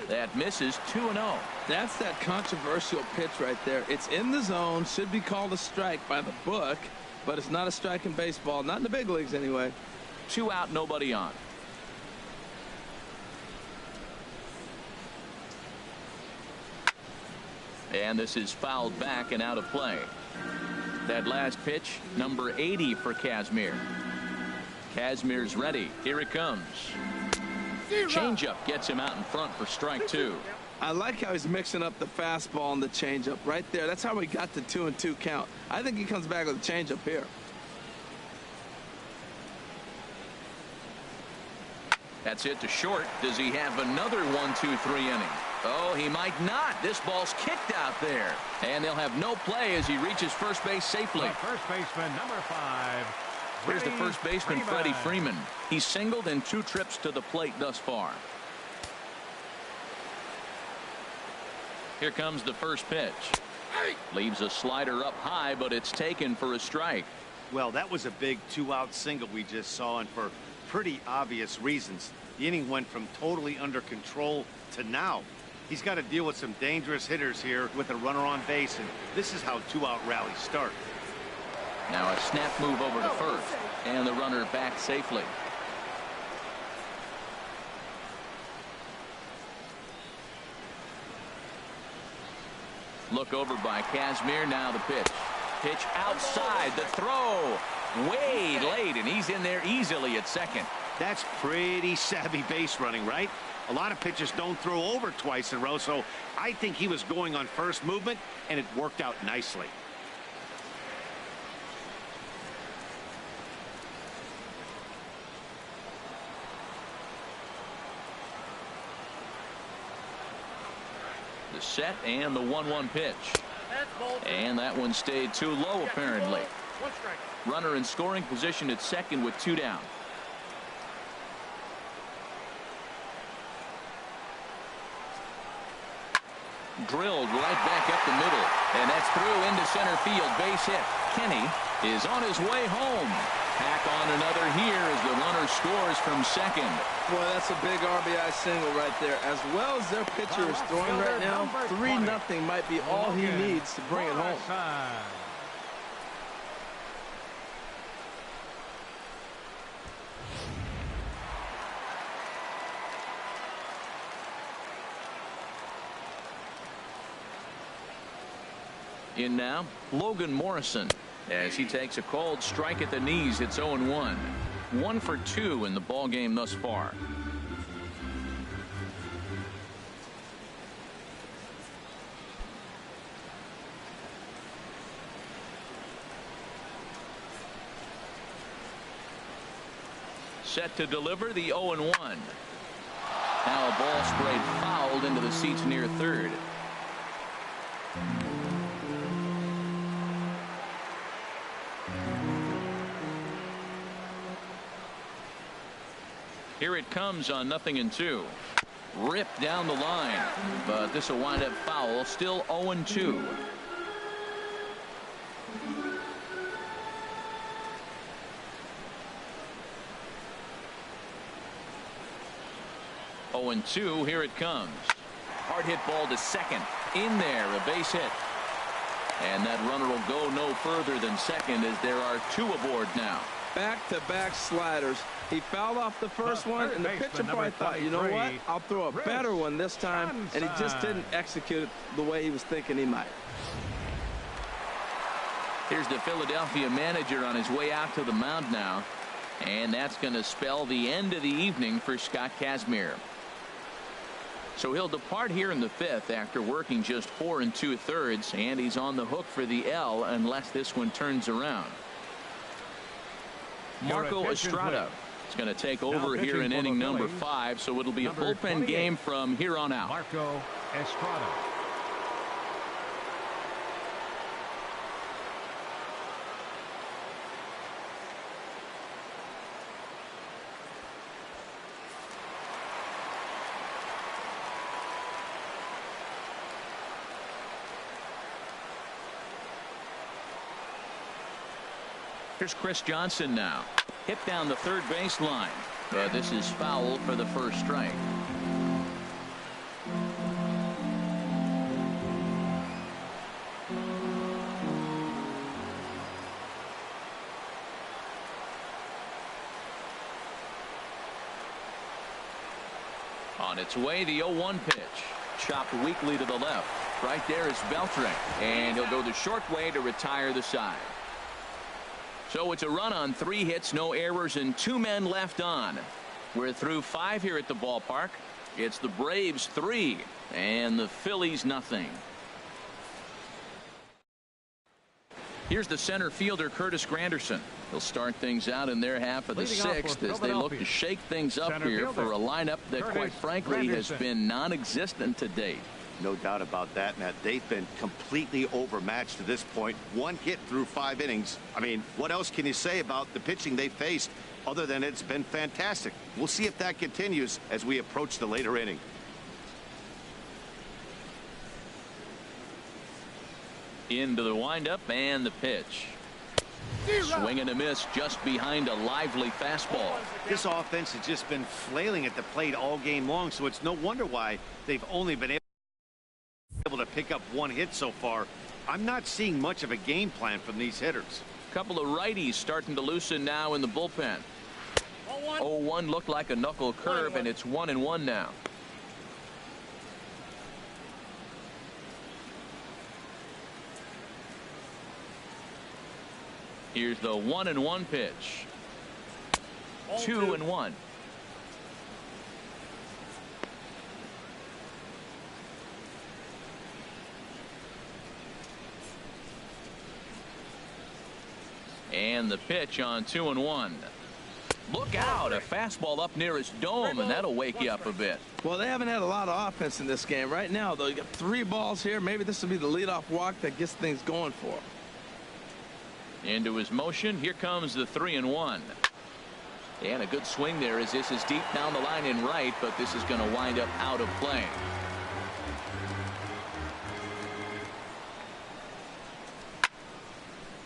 That misses, 2-0. That's that controversial pitch right there. It's in the zone, should be called a strike by the book, but it's not a strike in baseball, not in the big leagues anyway. 2 out, nobody on. And this is fouled back and out of play. That last pitch, number 80 for Kazmir. Kazmir's ready. Here it comes. Changeup gets him out in front for strike 2. I like how he's mixing up the fastball and the changeup right there. That's how we got the 2-2 count. I think he comes back with a changeup here. That's it to short. Does he have another 1-2-3 inning? Oh, he might not. This ball's kicked out there. And they'll have no play as he reaches first base safely. The first baseman, number 5. Here's the first baseman, Freddie Freeman. He's singled in 2 trips to the plate thus far. Here comes the first pitch. Leaves a slider up high, but it's taken for a strike. Well, that was a big 2-out single we just saw, and for pretty obvious reasons. The inning went from totally under control to now. He's got to deal with some dangerous hitters here with a runner on base, and this is how 2-out rallies start. Now a snap move over to first, and the runner back safely. Look over by Kazmir. Now the pitch. Pitch outside. The throw. Way late, and he's in there easily at second. That's pretty savvy base running, right? A lot of pitchers don't throw over twice in a row, so I think he was going on first movement, and it worked out nicely. The set and the 1-1 pitch. And that one stayed too low, apparently. Runner in scoring position at second with 2 down. Drilled right back up the middle, and that's through into center field. Base hit. Kenny is on his way home. Pack on another here as the runner scores from second. Boy, that's a big RBI single right there. As well as their pitcher is throwing right now, 3-0 might be all he needs to bring it home. In now, Logan Morrison, as he takes a cold strike at the knees. It's 0-1. 1 for 2 in the ball game thus far. Set to deliver the 0-1. Now a ball sprayed fouled into the seats near third. Here it comes on 0-2. ripped down the line, but this will wind up foul. Still 0-2. Here it comes. Hard hit ball to second. In there, a base hit. And that runner will go no further than second as there are 2 aboard now. Back-to-back sliders. He fouled off the first one, and the pitcher probably thought, you know what, I'll throw a better one this time, and he just didn't execute it the way he was thinking he might. Here's the Philadelphia manager on his way out to the mound now, and that's going to spell the end of the evening for Scott Kazmir. So he'll depart here in the 5th after working just 4 2/3, and he's on the hook for the L unless this one turns around. Marco Estrada is going to take over here in inning number 5, so it'll be a bullpen game from here on out. Marco Estrada. Here's Chris Johnson now. Hit down the third base line. But this is foul for the first strike. On its way, the 0-1 pitch. Chopped weakly to the left. Right there is Beltran. And he'll go the short way to retire the side. So it's a run on 3 hits, no errors, and 2 men left on. We're through 5 here at the ballpark. It's the Braves 3 and the Phillies nothing. Here's the center fielder, Curtis Granderson. He'll start things out in their half of the 6th as they look to shake things up here for a lineup that, quite frankly, has been non-existent to date. No doubt about that, Matt. They've been completely overmatched to this point. 1 hit through 5 innings. I mean, what else can you say about the pitching they faced other than it's been fantastic? We'll see if that continues as we approach the later inning. Into the windup and the pitch. Swing and a miss just behind a lively fastball. This offense has just been flailing at the plate all game long, so it's no wonder why they've only been able to pick up 1 hit so far. I'm not seeing much of a game plan from these hitters. A couple of righties starting to loosen now in the bullpen. 0-1 looked like a knuckle curve, and it's 1-1 now. Here's the 1-1 pitch. 2-1. And the pitch on 2-1. Look out, a fastball up near his dome, and that'll wake you up a bit. Well, they haven't had a lot of offense in this game. Right now, though, you got 3 balls here. Maybe this will be the leadoff walk that gets things going for him. Into his motion. Here comes the 3-1. And a good swing there as this is deep down the line in right, but this is going to wind up out of play.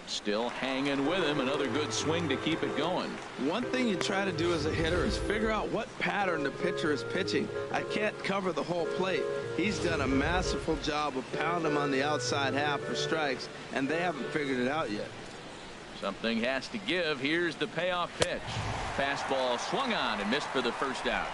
Still hanging with him. Another good swing to keep it going. One thing you try to do as a hitter is figure out what pattern the pitcher is pitching. I can't cover the whole plate. He's done a masterful job of pounding him on the outside half for strikes, and they haven't figured it out yet. Something has to give. Here's the payoff pitch. Fastball swung on and missed for the first out.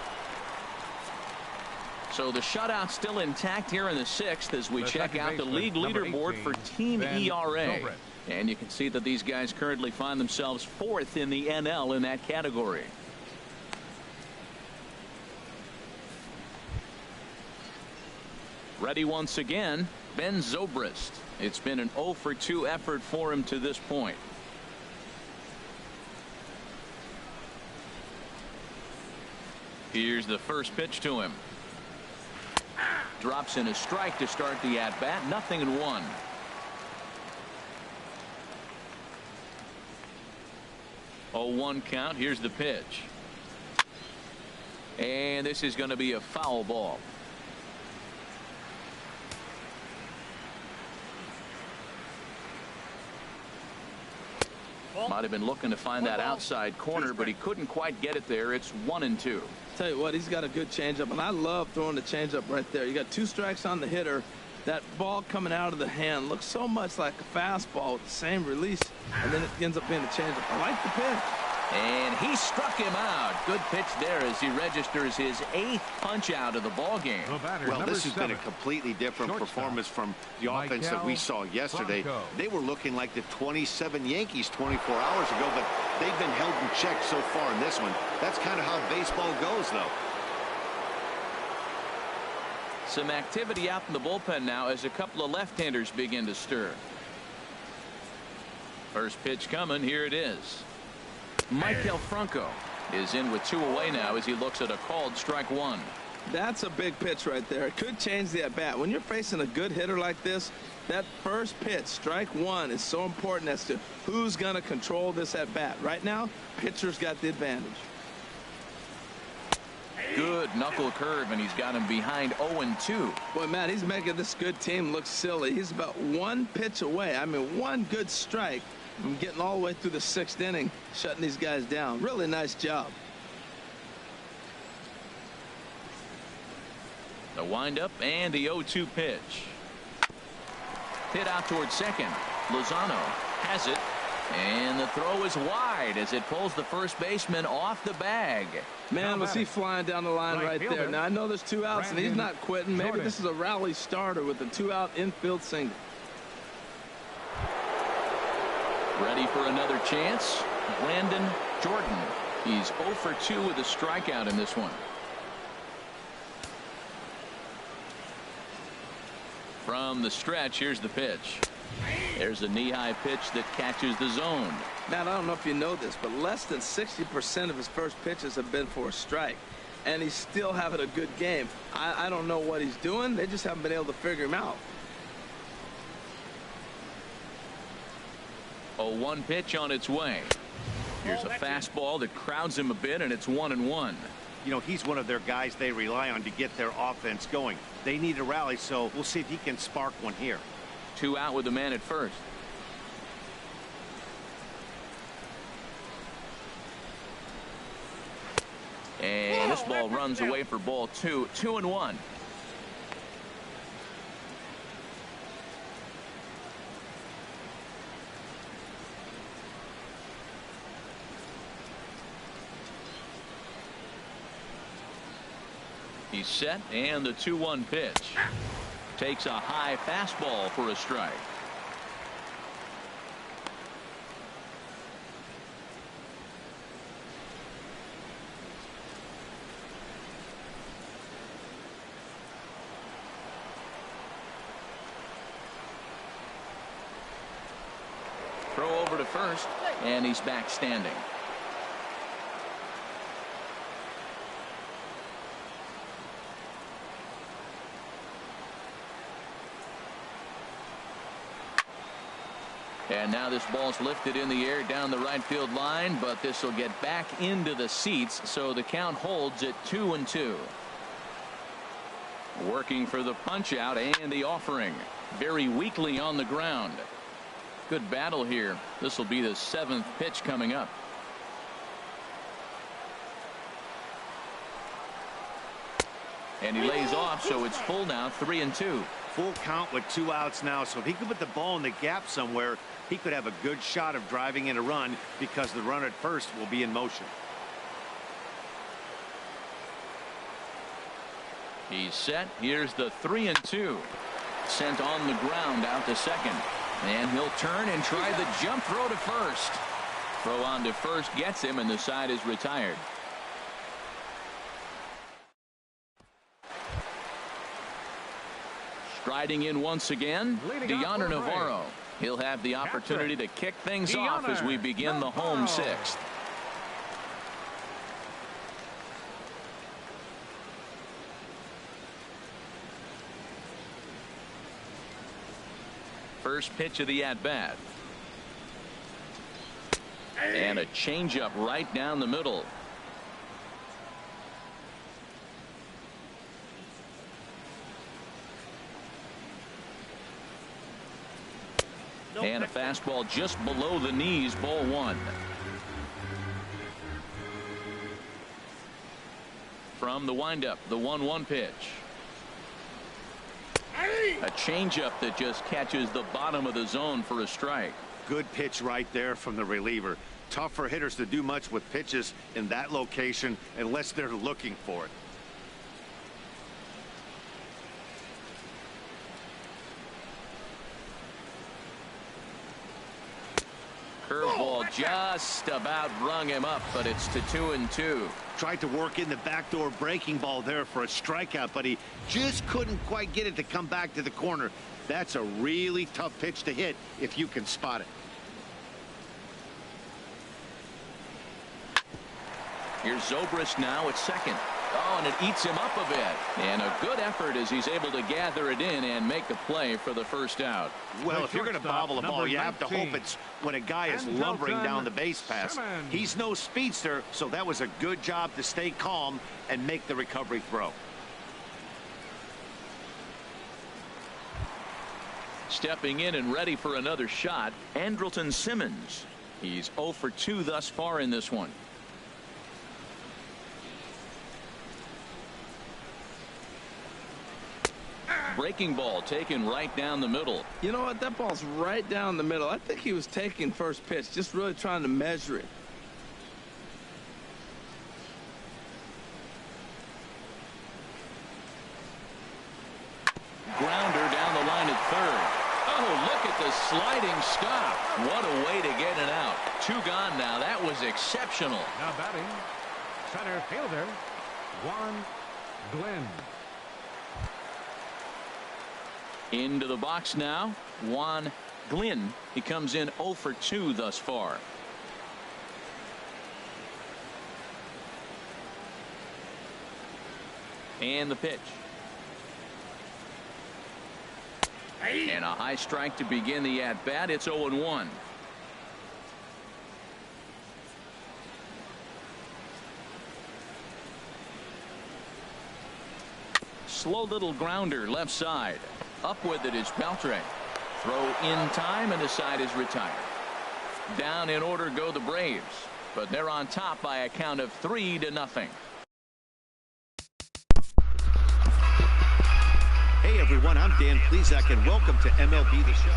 So the shutout still intact here in the 6th as we check out the league leaderboard for team ERA. And you can see that these guys currently find themselves 4th in the NL in that category. Ready once again, Ben Zobrist. It's been an 0 for 2 effort for him to this point. Here's the first pitch to him. Drops in a strike to start the at-bat. 0-1. 0-1 count. Here's the pitch. And this is going to be a foul ball. Might have been looking to find that outside corner, but he couldn't quite get it there. It's 1-2. Tell you what, he's got a good changeup, and I love throwing the changeup right there. You got 2 strikes on the hitter. That ball coming out of the hand looks so much like a fastball with the same release, and then it ends up being a changeup. I like the pitch. And he struck him out. Good pitch there as he registers his 8th punch out of the ball game. Well, this has been a completely different performance from the offense that we saw yesterday. They were looking like the 27 Yankees 24 hours ago, but they've been held in check so far in this one. That's kind of how baseball goes, though. Some activity out in the bullpen now as a couple of left-handers begin to stir. First pitch coming. Here it is. Michael Franco is in with 2 away now as he looks at a called strike 1. That's a big pitch right there. It could change the at-bat. When you're facing a good hitter like this, that first pitch, strike 1, is so important as to who's going to control this at-bat. Right now, pitcher's got the advantage. Good knuckle curve, and he's got him behind 0-2. Boy, Matt, he's making this good team look silly. He's about 1 pitch away. I mean, 1 good strike from getting all the way through the 6th inning, shutting these guys down. Really nice job. The windup and the 0-2 pitch. Hit out towards second. Lozano has it, and the throw is wide as it pulls the first baseman off the bag. Man, was he flying down the line right there. Now, I know there's 2 outs, and he's not quitting. Maybe this is a rally starter with a 2-out infield single. Ready for another chance. Brandon Jordan. He's 0 for 2 with a strikeout in this one. From the stretch, here's the pitch. There's a knee-high pitch that catches the zone. Matt, I don't know if you know this, but less than 60% of his first pitches have been for a strike, and he's still having a good game. I don't know what he's doing. They just haven't been able to figure him out. A 1 pitch on its way. Here's a fastball that crowds him a bit, and it's 1-1. You know, he's one of their guys they rely on to get their offense going. They need a rally, so we'll see if he can spark one here. 2 out with the man at first. And this ball runs away for ball 2. 2-1. He's set, and the 2-1 pitch. Takes a high fastball for a strike. Throw over to first, and he's back standing. And now this ball's lifted in the air down the right field line, but this will get back into the seats, so the count holds at 2-2. Working for the punch out and the offering. Very weakly on the ground. Good battle here. This will be the 7th pitch coming up. And he lays off, so it's full now, 3-2. Full count with 2 outs now, so if he could put the ball in the gap somewhere, he could have a good shot of driving in a run because the runner at first will be in motion. He's set. Here's the 3-2. Sent on the ground out to second. And he'll turn and try the jump throw to first. Throw on to first gets him, and the side is retired. Striding in once again, Deoner Navarro. He'll have the opportunity to kick things off as we begin the home 6th. First pitch of the at-bat. And a changeup right down the middle. And a fastball just below the knees, ball one. From the windup, the 1-1 pitch. A changeup that just catches the bottom of the zone for a strike. Good pitch right there from the reliever. Tough for hitters to do much with pitches in that location unless they're looking for it. Curveball just about rung him up, but it's to 2-2. Tried to work in the backdoor breaking ball there for a strikeout, but he just couldn't quite get it to come back to the corner. That's a really tough pitch to hit if you can spot it. Here's Zobrist now at second. Oh, and it eats him up a bit. And a good effort as he's able to gather it in and make the play for the first out. Well, if you're going to bobble a ball, you have to hope it's when a guy is lumbering down the base pass. He's no speedster, so that was a good job to stay calm and make the recovery throw. Stepping in and ready for another shot, Andrelton Simmons. He's 0 for 2 thus far in this one. Breaking ball taken right down the middle. You know what? That ball's right down the middle. I think he was taking first pitch, just really trying to measure it. Grounder down the line at third. Oh, look at the sliding stop. What a way to get it out. 2 gone now. That was exceptional. Now batting, center fielder, Juan Glenn. Into the box now, Juan Glenn. He comes in 0 for 2 thus far. And the pitch. And a high strike to begin the at-bat. It's 0-1. Slow little grounder left side. Up with it is Beltre. Throw in time and the side is retired. Down in order go the Braves, but they're on top by a count of 3-0. Hey everyone, I'm Dan Plesac and welcome to MLB The Show.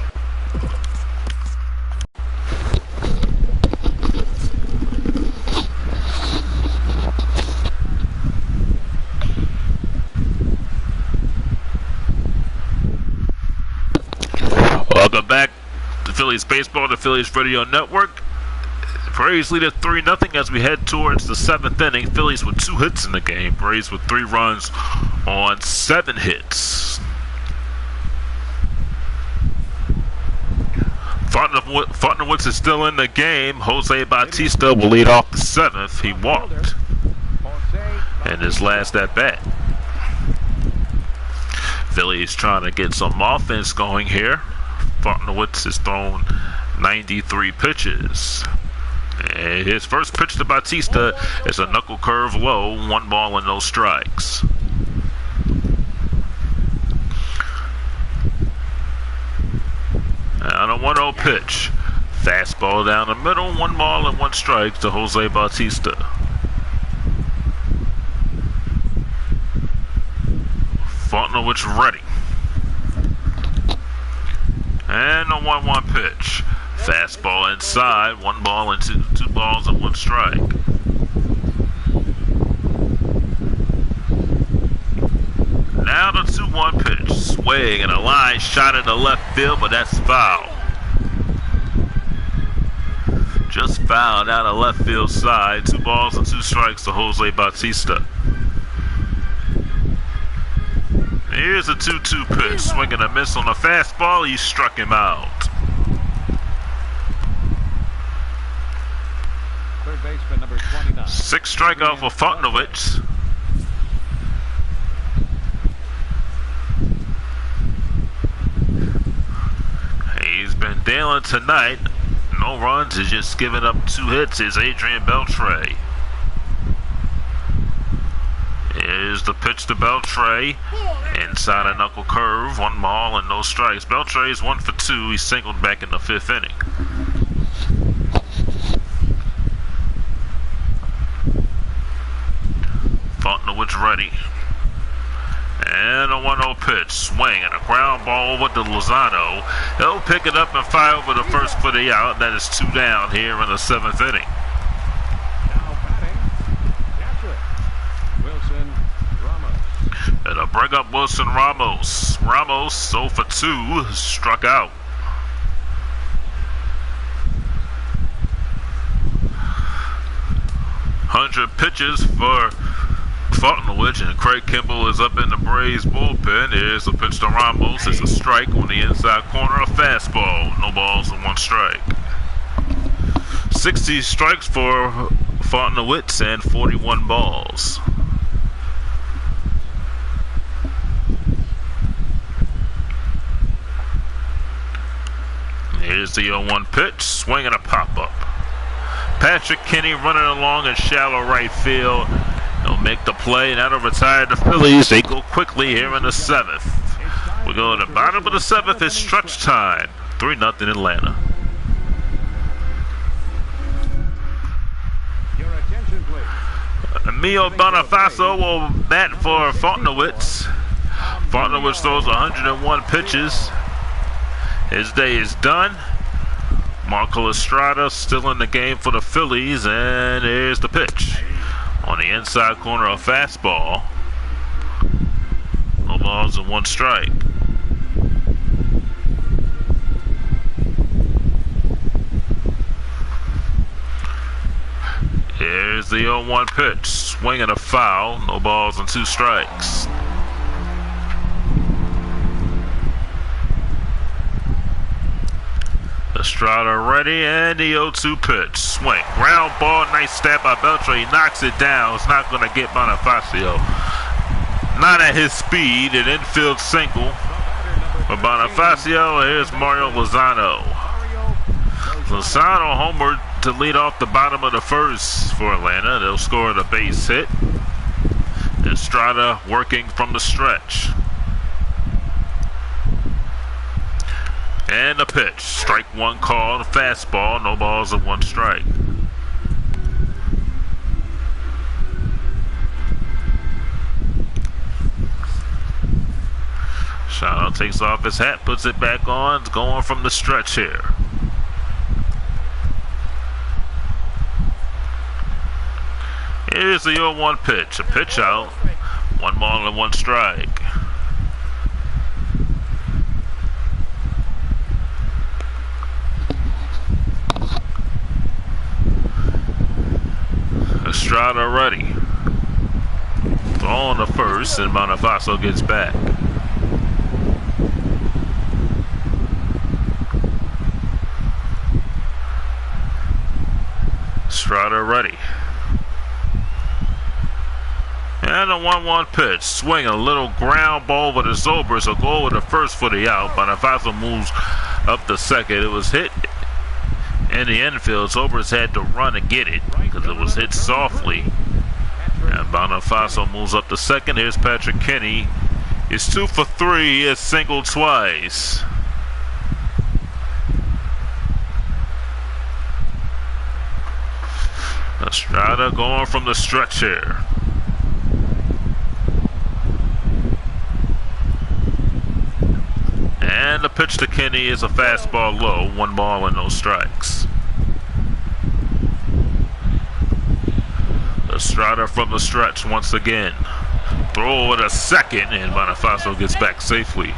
Welcome back to Phillies Baseball, the Phillies Radio Network. Braves lead at 3-0 as we head towards the 7th inning. Phillies with 2 hits in the game. Braves with 3 runs on 7 hits. Fontenowitz is still in the game. Jose Bautista will lead off the 7th. He walked in his last at bat. Phillies trying to get some offense going here. Fontenowitz has thrown 93 pitches. And his first pitch to Bautista is a knuckle curve low, 1 ball and no strikes. And a 1-0 pitch. Fastball down the middle, 1 ball and 1 strike to Jose Bautista. Fontenowitz ready. And a 1-1 pitch. Fastball inside, 1 ball and 2 balls and 1 strike. Now the 2-1 pitch. Swing and a line shot in the left field, but that's foul. Just fouled out of left field side. 2 balls and 2 strikes to Jose Bautista. Here's a 2-2 pitch. Swing and a miss on the fastball. He struck him out. Third baseman number 29. 6th strikeout for Fontenowitz. He's been dealing tonight. No runs. He's just given up 2 hits. Is Adrian Beltre. Here's the pitch to Beltre. Inside a knuckle curve. 1 ball and no strikes. Beltre is 1 for 2. He singled back in the 5th inning. Fontenot's ready. And a 1-0 pitch. Swing and a ground ball over to Lozano. He'll pick it up and fire over the first for the out. That is 2 down here in the 7th inning. Now batting, catcher, Wilson Ramos. It'll bring up Wilson Ramos. Ramos, 0 for 2, struck out. Hundred pitches for Fontenot, and Craig Kimbrell is up in the Braves bullpen. Here's a pitch to Ramos. It's a strike on the inside corner. A fastball. No balls and 1 strike. 60 strikes for Fontenot and 41 balls. Here's the 0-1 pitch. Swing and a pop-up. Patrick Kenny running along in shallow right field. He'll make the play, and that'll retire the Phillies. They go quickly here in the 7th. We go to the bottom of the 7th. It's stretch time. 3-0 Atlanta. Your attention, please. Emil Bonifacio will bat for Fontenot. Fontenot throws 101 pitches. His day is done. Marco Estrada still in the game for the Phillies, and here's the pitch. On the inside corner, a fastball. No balls and 1 strike. Here's the 0-1 pitch. Swing and a foul. No balls and 2 strikes. Estrada ready, and the 0-2 pitch. Swing. Ground ball. Nice stab by Beltre. He knocks it down. It's not going to get Bonifacio. Not at his speed. An infield single for Bonifacio. Here's Mario Lozano. Lozano homered to lead off the bottom of the 1st for Atlanta. They'll score the base hit. Estrada working from the stretch. And the pitch. Strike 1 called. Fastball. No balls and 1 strike. Shadow takes off his hat, puts it back on. It's going from the stretch here. Here's the 0-1 pitch. A pitch out. 1 ball and 1 strike. Estrada ready. Throw on the first, and Bonifacio gets back. Estrada ready. And a 1-1 pitch. Swing a little ground ball over the Zobers. So go over the first for the out. Bonifacio moves up the second. It was hit in the infield. Zobers had to run and get it because it was hit softly. And Bonifacio moves up the second. Here's Patrick Kenny. He's 2 for 3. He has singled twice. Estrada going from the stretch here. And the pitch to Kenny is a fastball low. 1 ball and no strikes. Estrada from the stretch once again. Throw over to second, and Bonifacio gets back safely.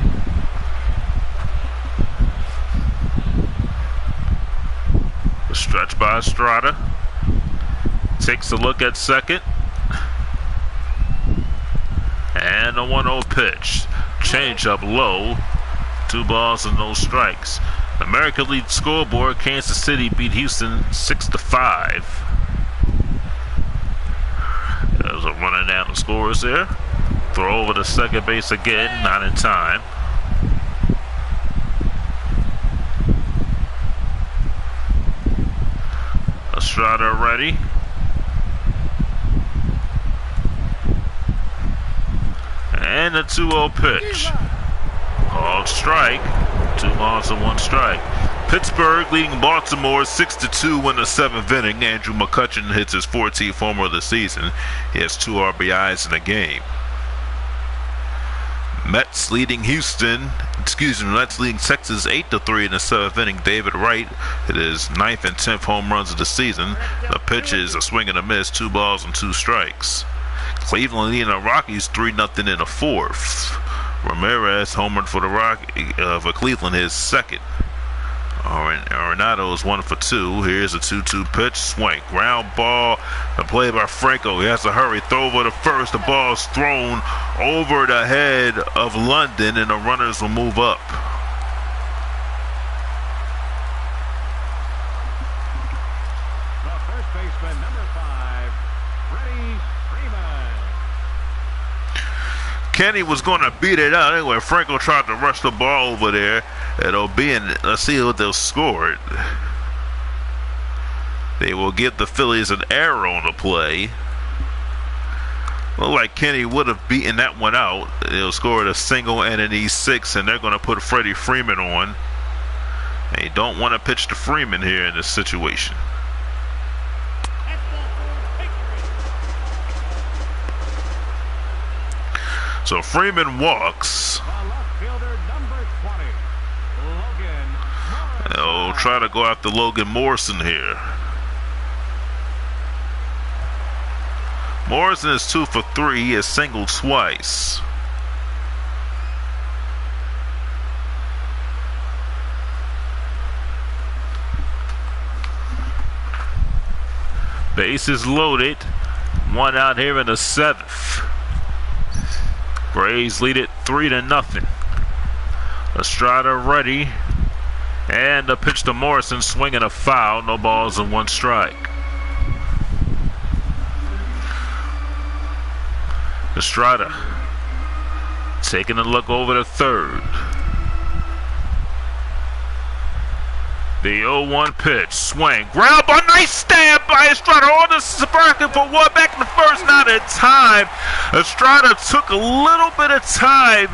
The stretch by Estrada. Takes a look at second. And a 1-0 pitch. Change up low. 2 balls and no strikes. American League scoreboard, Kansas City beat Houston 6-5. There's a running down the scores there. Throw over to second base again, not in time. Estrada ready. And a 2-0 pitch. Called strike. 2 balls and 1 strike. Pittsburgh leading Baltimore 6-2 in the 7th inning. Andrew McCutchen hits his 14th homer of the season. He has 2 RBIs in the game. Mets leading Texas 8-3 in the 7th inning. David Wright hit his 9th and 10th home runs of the season. The pitch is a swing and a miss, 2 balls and 2 strikes. Cleveland leading the Rockies 3-0 in the 4th. Ramirez homered for Cleveland, his 2nd. Arenado is 1 for 2. Here's a 2-2 pitch. Swing. Ground ball. The play by Franco. He has to hurry. Throw over to first. The ball is thrown over the head of London, and the runners will move up. The first baseman, number 5, Freddie Freeman. Kenny was going to beat it out anyway. Franco tried to rush the ball over there. It'll be in. Let's see what they'll score it. They will give the Phillies an error on the play. Look like Kenny would have beaten that one out. They'll score it a single and an E6, and they're going to put Freddie Freeman on. They don't want to pitch to Freeman here in this situation. So Freeman walks. They'll try to go after Logan Morrison here. Morrison is 2 for 3. He has singled twice. Bases loaded. 1 out here in the 7th. Braves lead it 3-0. Estrada ready. And the pitch to Morrison, swinging a foul. No balls and 1 strike. Estrada taking a look over the 3rd. The 0-1 pitch, swing, ground ball, nice stab by Estrada on the bracket for 1 back in the 1st, not in time. Estrada took a little bit of time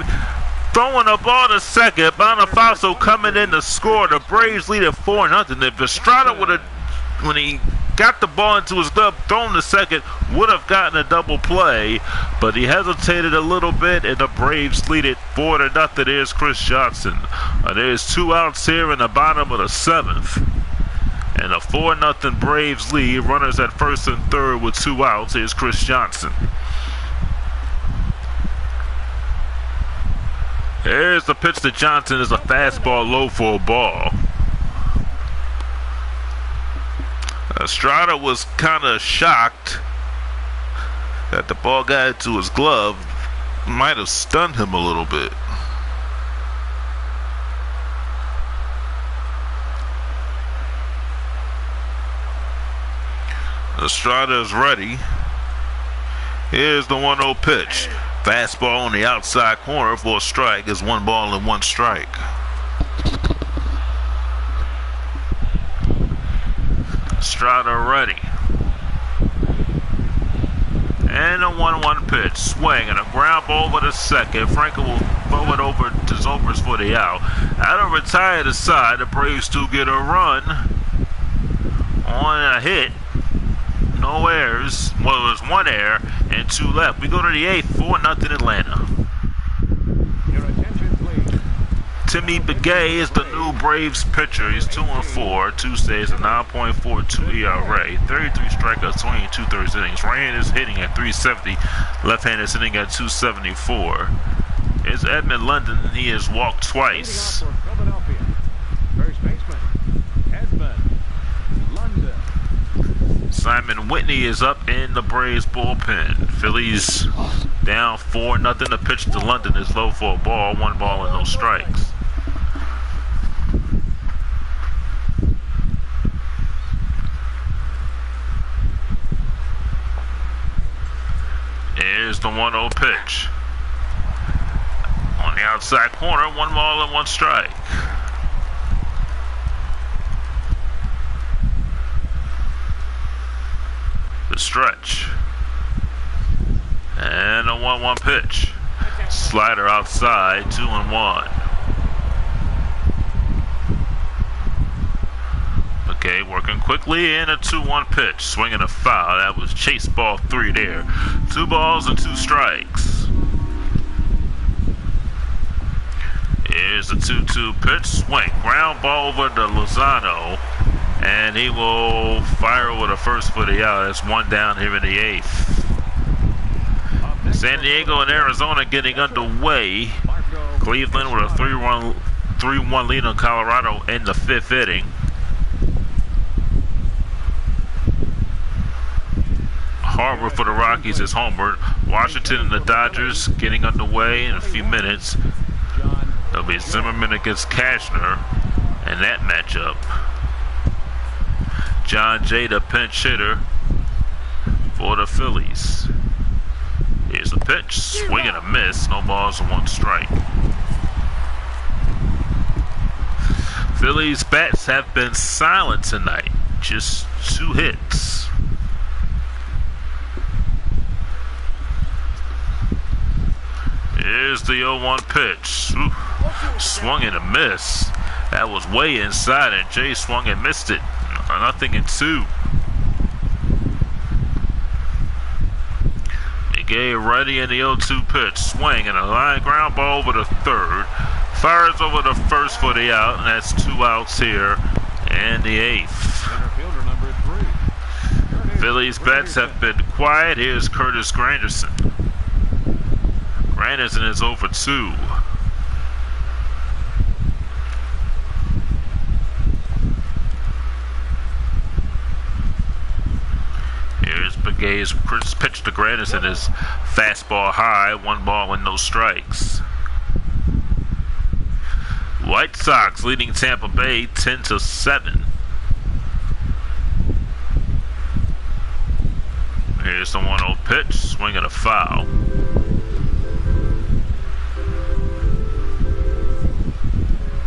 throwing the ball to 2nd. Bonifacio coming in to score. The Braves lead at 4-0. If Estrada would have, when he got the ball into his glove, thrown to 2nd, would have gotten a double play, but he hesitated a little bit, and the Braves lead it 4-0. There's Chris Johnson. There's 2 outs here in the bottom of the 7th, and a 4-0 Braves lead. Runners at 1st and 3rd with 2 outs. Here's Chris Johnson. Here's the pitch to Johnson. Is a fastball low for a ball. Estrada was kind of shocked that the ball got into his glove. Might have stunned him a little bit. Estrada is ready. Here's the 1-0 pitch. Fastball on the outside corner for a strike. Is 1 ball and 1 strike. Estrada ready. And a 1-1 pitch. Swing and a ground ball over to 2nd. Franco will throw it over to Zobers for the out. Out of retired side, the Braves do get a run on a hit. No errors. Well, it was 1 error and 2 left. We go to the 8th, 4-0 Atlanta. Your attention, please. Timmy Begay is the new Braves pitcher. He's 2-4. 2 saves, a 9.42 ERA. 33 strikeouts, 22 thirds innings. Right-handed is hitting at 370. Left-handed is hitting at 274. Here's Edmund London. He has walked twice. Leading off for Philadelphia, first baseman, Edmund London. Simon Whitney is up in the Braves bullpen. Phillies down 4-0. The pitch to London is low for a ball. 1 ball and no strikes. Here's the 1-0 pitch. On the outside corner, 1 ball and 1 strike. The stretch. And a 1-1 pitch. Slider outside, 2-1. Okay, working quickly in a 2-1 pitch. Swinging a foul. That was chase ball 3 there. 2 balls and 2 strikes. Here's the 2-2 pitch. Swing. Ground ball over to Lozano. And he will fire over the first for the out. That's 1 down here in the 8th. San Diego and Arizona getting underway. Cleveland with a 3-1 lead on Colorado in the 5th inning. Harvard for the Rockies is homered. Washington and the Dodgers getting underway in a few minutes. There'll be Zimmerman against Cashner in that matchup. John Jay, the pinch hitter for the Phillies. Here's a pitch, swing and a miss, no balls and 1 strike. Phillies bats have been silent tonight, just 2 hits. Here's the 0-1 pitch. Ooh, swung and a miss. That was way inside, and Jay swung and missed it. Nothing in 2. Gay ready in the 0-2 pitch. Swing and a line ground ball over the 3rd. Fires over the first for the out, and that's 2 outs here in the 8th. Phillies bats have been quiet. Here's Curtis Granderson. Granderson is over 2. Here's Begay's pitch to Granderson is fastball high, 1 ball and no strikes. White Sox leading Tampa Bay 10-7. Here's the 1-0 pitch, swing and a foul.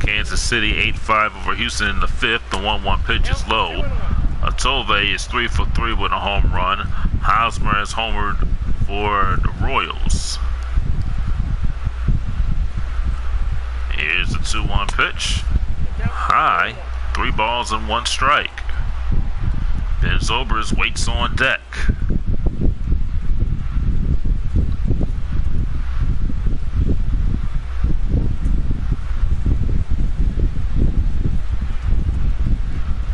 Kansas City 8-5 over Houston in the 5th. The 1-1 pitch is low. Altuve is 3 for 3 with a home run. Hosmer has homered for the Royals. Here's the 2-1 pitch. High, 3 balls and 1 strike. Ben Zobrist waits on deck.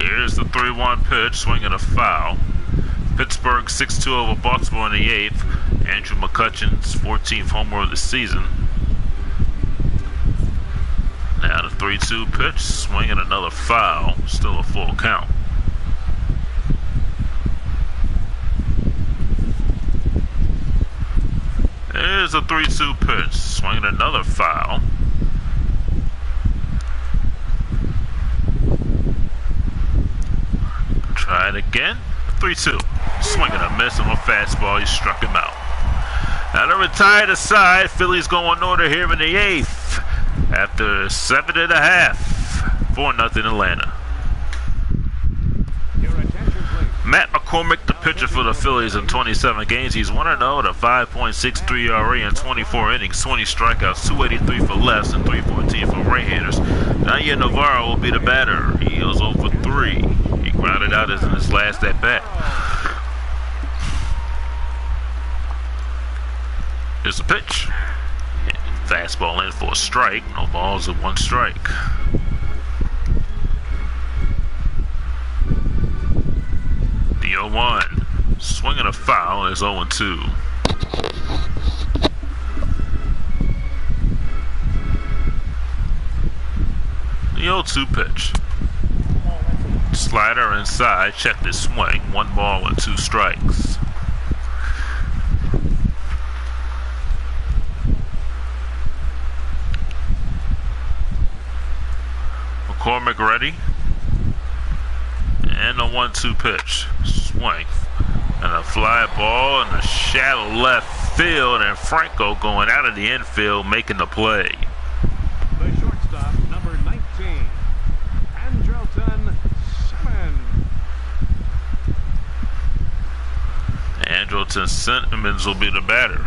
Here's the 3-1 pitch, swinging a foul. Pittsburgh 6-2 over Baltimore in the 8th. Andrew McCutcheon's 14th homer of the season. Now the 3-2 pitch, swinging another foul. Still a full count. Here's a 3-2 pitch, swinging another foul. Try it again. 3-2. Swinging a miss on a fastball. He struck him out. Now to retire the side. Phillies go on order here in the 8th. After 7.5. 4-0 Atlanta. Matt McCormick, the pitcher for the Phillies in 27 games. He's 1-0 at a 5.63 ERA in 24 innings, 20 strikeouts, 283 for lefts, and 314 for right-handers. Daniel Navarro will be the batter. He goes 0 for 3. He grounded out as in his last at-bat. Here's the pitch. Fastball in for a strike. No balls and 1 strike. The 0-1. Swinging a foul is 0-2. The 0-2 pitch. Slider inside. Check this swing. 1 ball and 2 strikes. McCormick ready. And a 1-2 pitch. Swing. And a fly ball in the shallow left field. And Franco going out of the infield making the play. The shortstop, number 19, Andrelton Simmons. Andrelton Simmons will be the batter.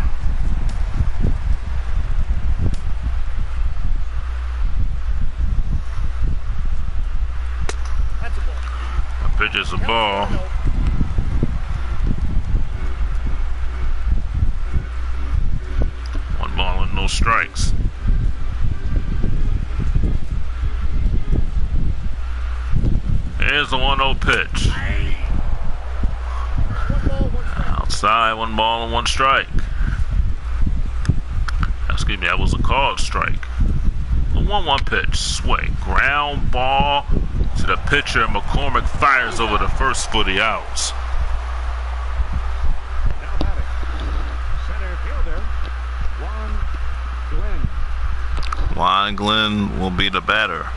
pitches the ball. One ball and no strikes. Here's the 1-0 pitch. Outside, 1 ball and 1 strike. Excuse me, that was a called strike. The 1-1 pitch, swing, ground ball to the pitcher. McCormick fires over the first for the outs. Now batting. Center fielder, Juan Glenn. Juan Glenn will be the batter.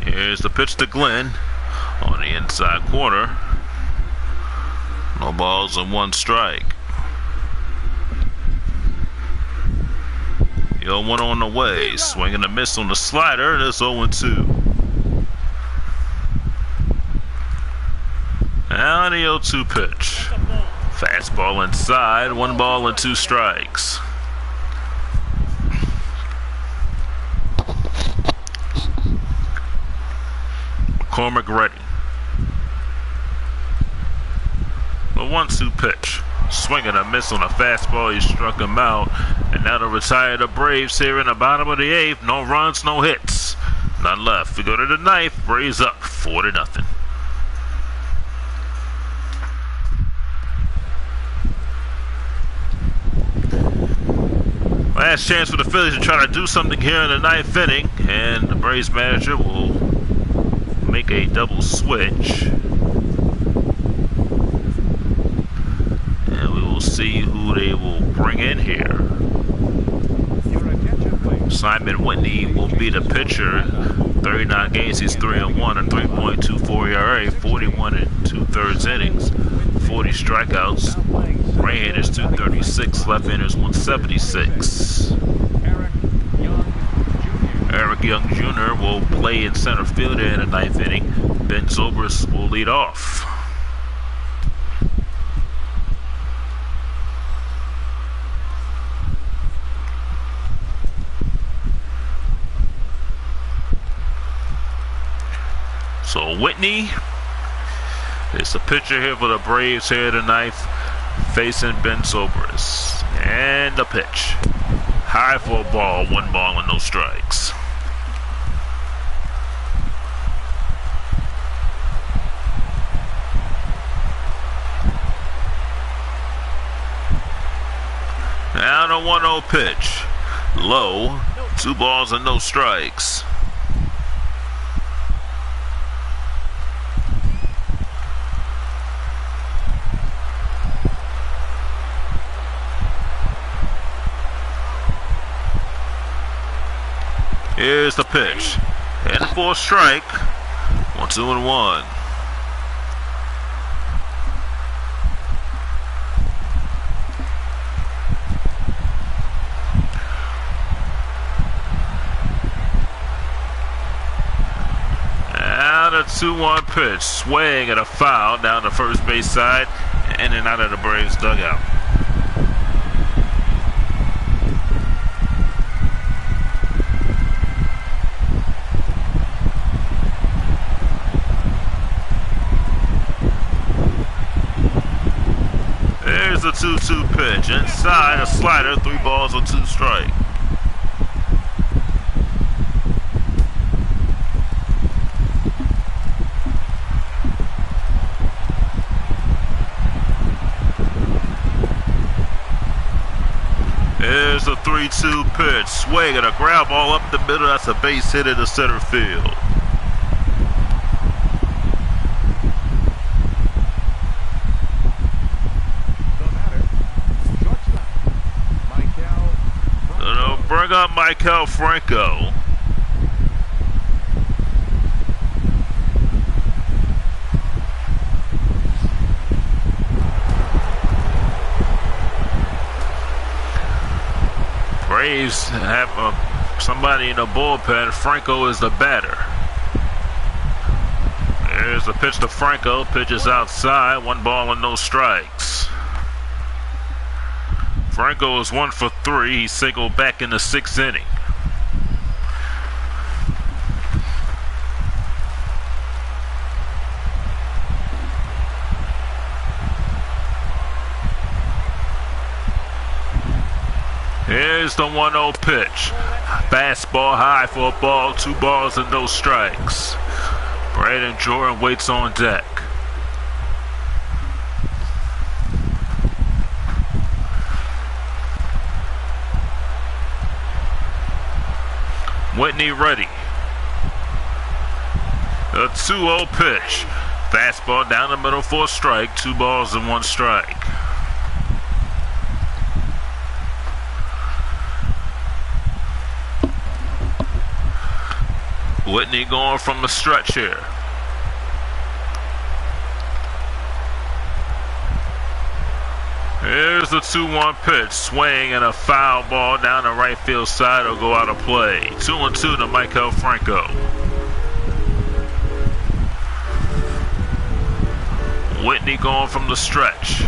Here's the pitch to Glenn on the inside corner. No balls and 1 strike. The 0-1 on the way. Swing and a miss on the slider. That's 0-2. Now the 0-2 pitch. Fastball inside. 1 ball and 2 strikes. McCormick ready. The 1-2 pitch. Swing and a miss on a fastball. He struck him out. And now to retire the Braves here in the bottom of the 8th. No runs, no hits. None left. We go to the 9th. Braves up 4-0. Last chance for the Phillies to try to do something here in the 9th inning. And the Braves manager will make a double switch. And we will see who they will bring in here. Simon Whitney will be the pitcher. 39 games, he's 3-1, a 3.24 ERA, 41 2/3 innings, 40 strikeouts. Right-handers 236, left-handers 176. Eric Young Jr. will play in center field in the 9th inning. Ben Zobrist will lead off. So Whitney is the pitcher here for the Braves here tonight, facing Ben Zobrist. And the pitch. High for a ball, 1 ball and no strikes. Now the 1-0 pitch. Low, 2 balls and no strikes. Here's the pitch. And for a strike. 1-2-1. Now the 2-1 pitch. Swing and a foul down the first base side. In and out of the Braves dugout. The 2-2 pitch. Inside, a slider, 3 balls and 2 strikes. Here's the 3-2 pitch. Swing and a ground ball up the middle. That's a base hit into center field. Bring up Michael Franco. Braves have somebody in the bullpen. Franco is the batter. Here's the pitch to Franco. Pitches outside. 1 ball and no strikes. Franco is 1 for 3. He singled back in the 6th inning. Here's the 1-0 pitch. Fastball high for a ball. 2 balls and no strikes. Brandon Jordan waits on deck. Whitney ready. A 2-0 pitch. Fastball down the middle for a strike. 2 balls and 1 strike. Whitney going from the stretch here. Here's the 2-1 pitch. Swing and a foul ball down the right field side will go out of play. 2-2 to Michael Franco. Whitney going from the stretch.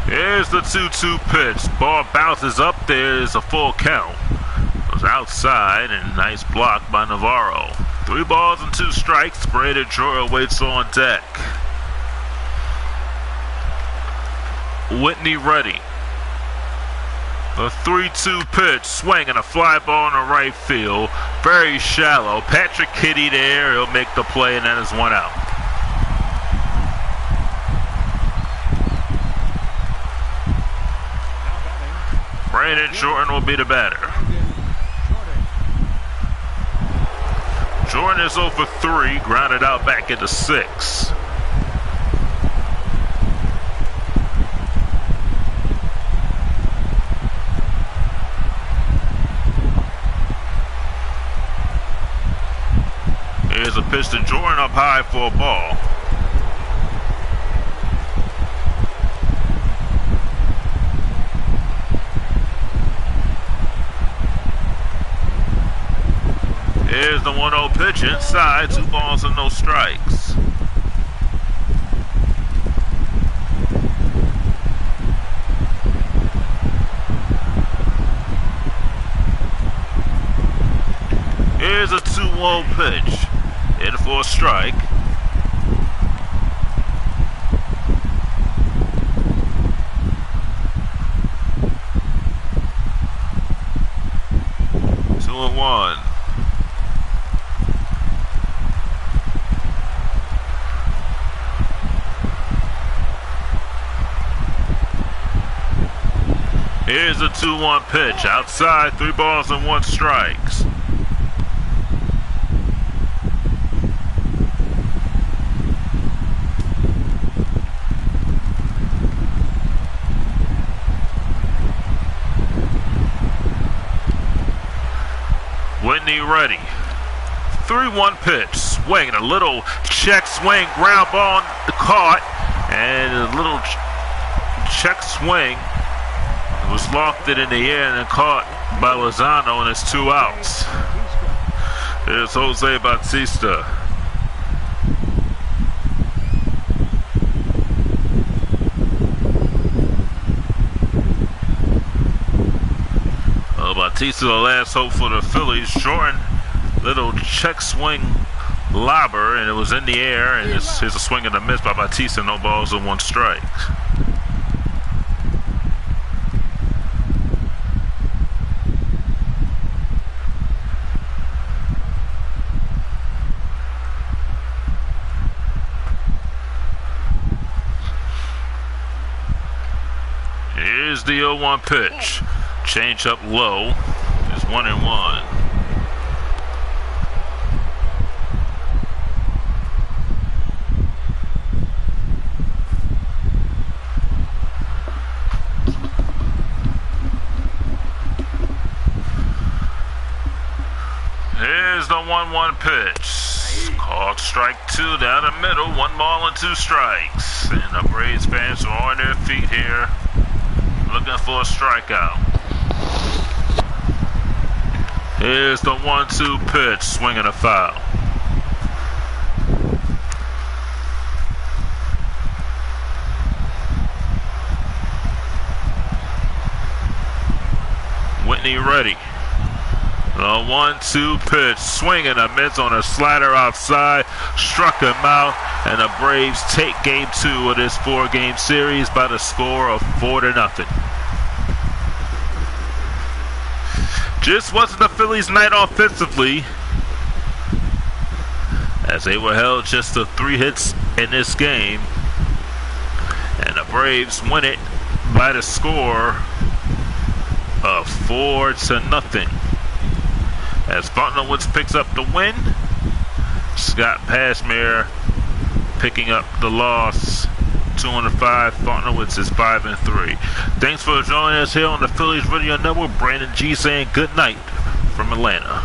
Here's the 2-2 pitch. Ball bounces up there. It's a full count. It was outside and nice block by Navarro. 3 balls and 2 strikes. Brandon Jordan waits on deck. Whitney ready. The 3-2 pitch. Swing and a fly ball in the right field. Very shallow. Patrick Kitty there. He'll make the play and that is 1 out. Brandon Jordan will be the batter. Jordan is 0 for 3, grounded out back into 6. Here's a pitch to Jordan up high for a ball. Here's the 1-0 pitch inside. 2 balls and no strikes. Here's a 2-0 pitch. In for a strike. Two and one. Here's a 2-1 pitch. Outside, 3 balls and 1 strikes. Whitney ready. 3-1 pitch. Swing. A little check swing. Ground ball caught. And a little check swing. Was lofted in the air and then caught by Lozano, and it's 2 outs. Here's Jose Bautista. Bautista, the last hope for the Phillies. Jordan, little check swing lobber, and it was in the air, and here's a swing and a miss by Bautista. No balls and 1 strike. Here's the 0-1 pitch. Change up low. It's 1-1. Here's the 1-1 pitch. Called strike 2 down the middle. 1 ball and 2 strikes. And the Braves fans are on their feet here, looking for a strikeout. Here's the 1-2 pitch, swinging a foul. Whitney ready. The 1-2 pitch, swinging a miss on a slider outside, struck him out, and the Braves take game 2 of this 4-game series by the score of 4-0. Just wasn't the Phillies' night offensively, as they were held just to 3 hits in this game, and the Braves win it by the score of 4-0. As Fontenowitz picks up the win, Scott Pasmere picking up the loss. 2-5. Fontenowitz is 5-3. Thanks for joining us here on the Phillies Radio Network. Brandon G saying good night from Atlanta.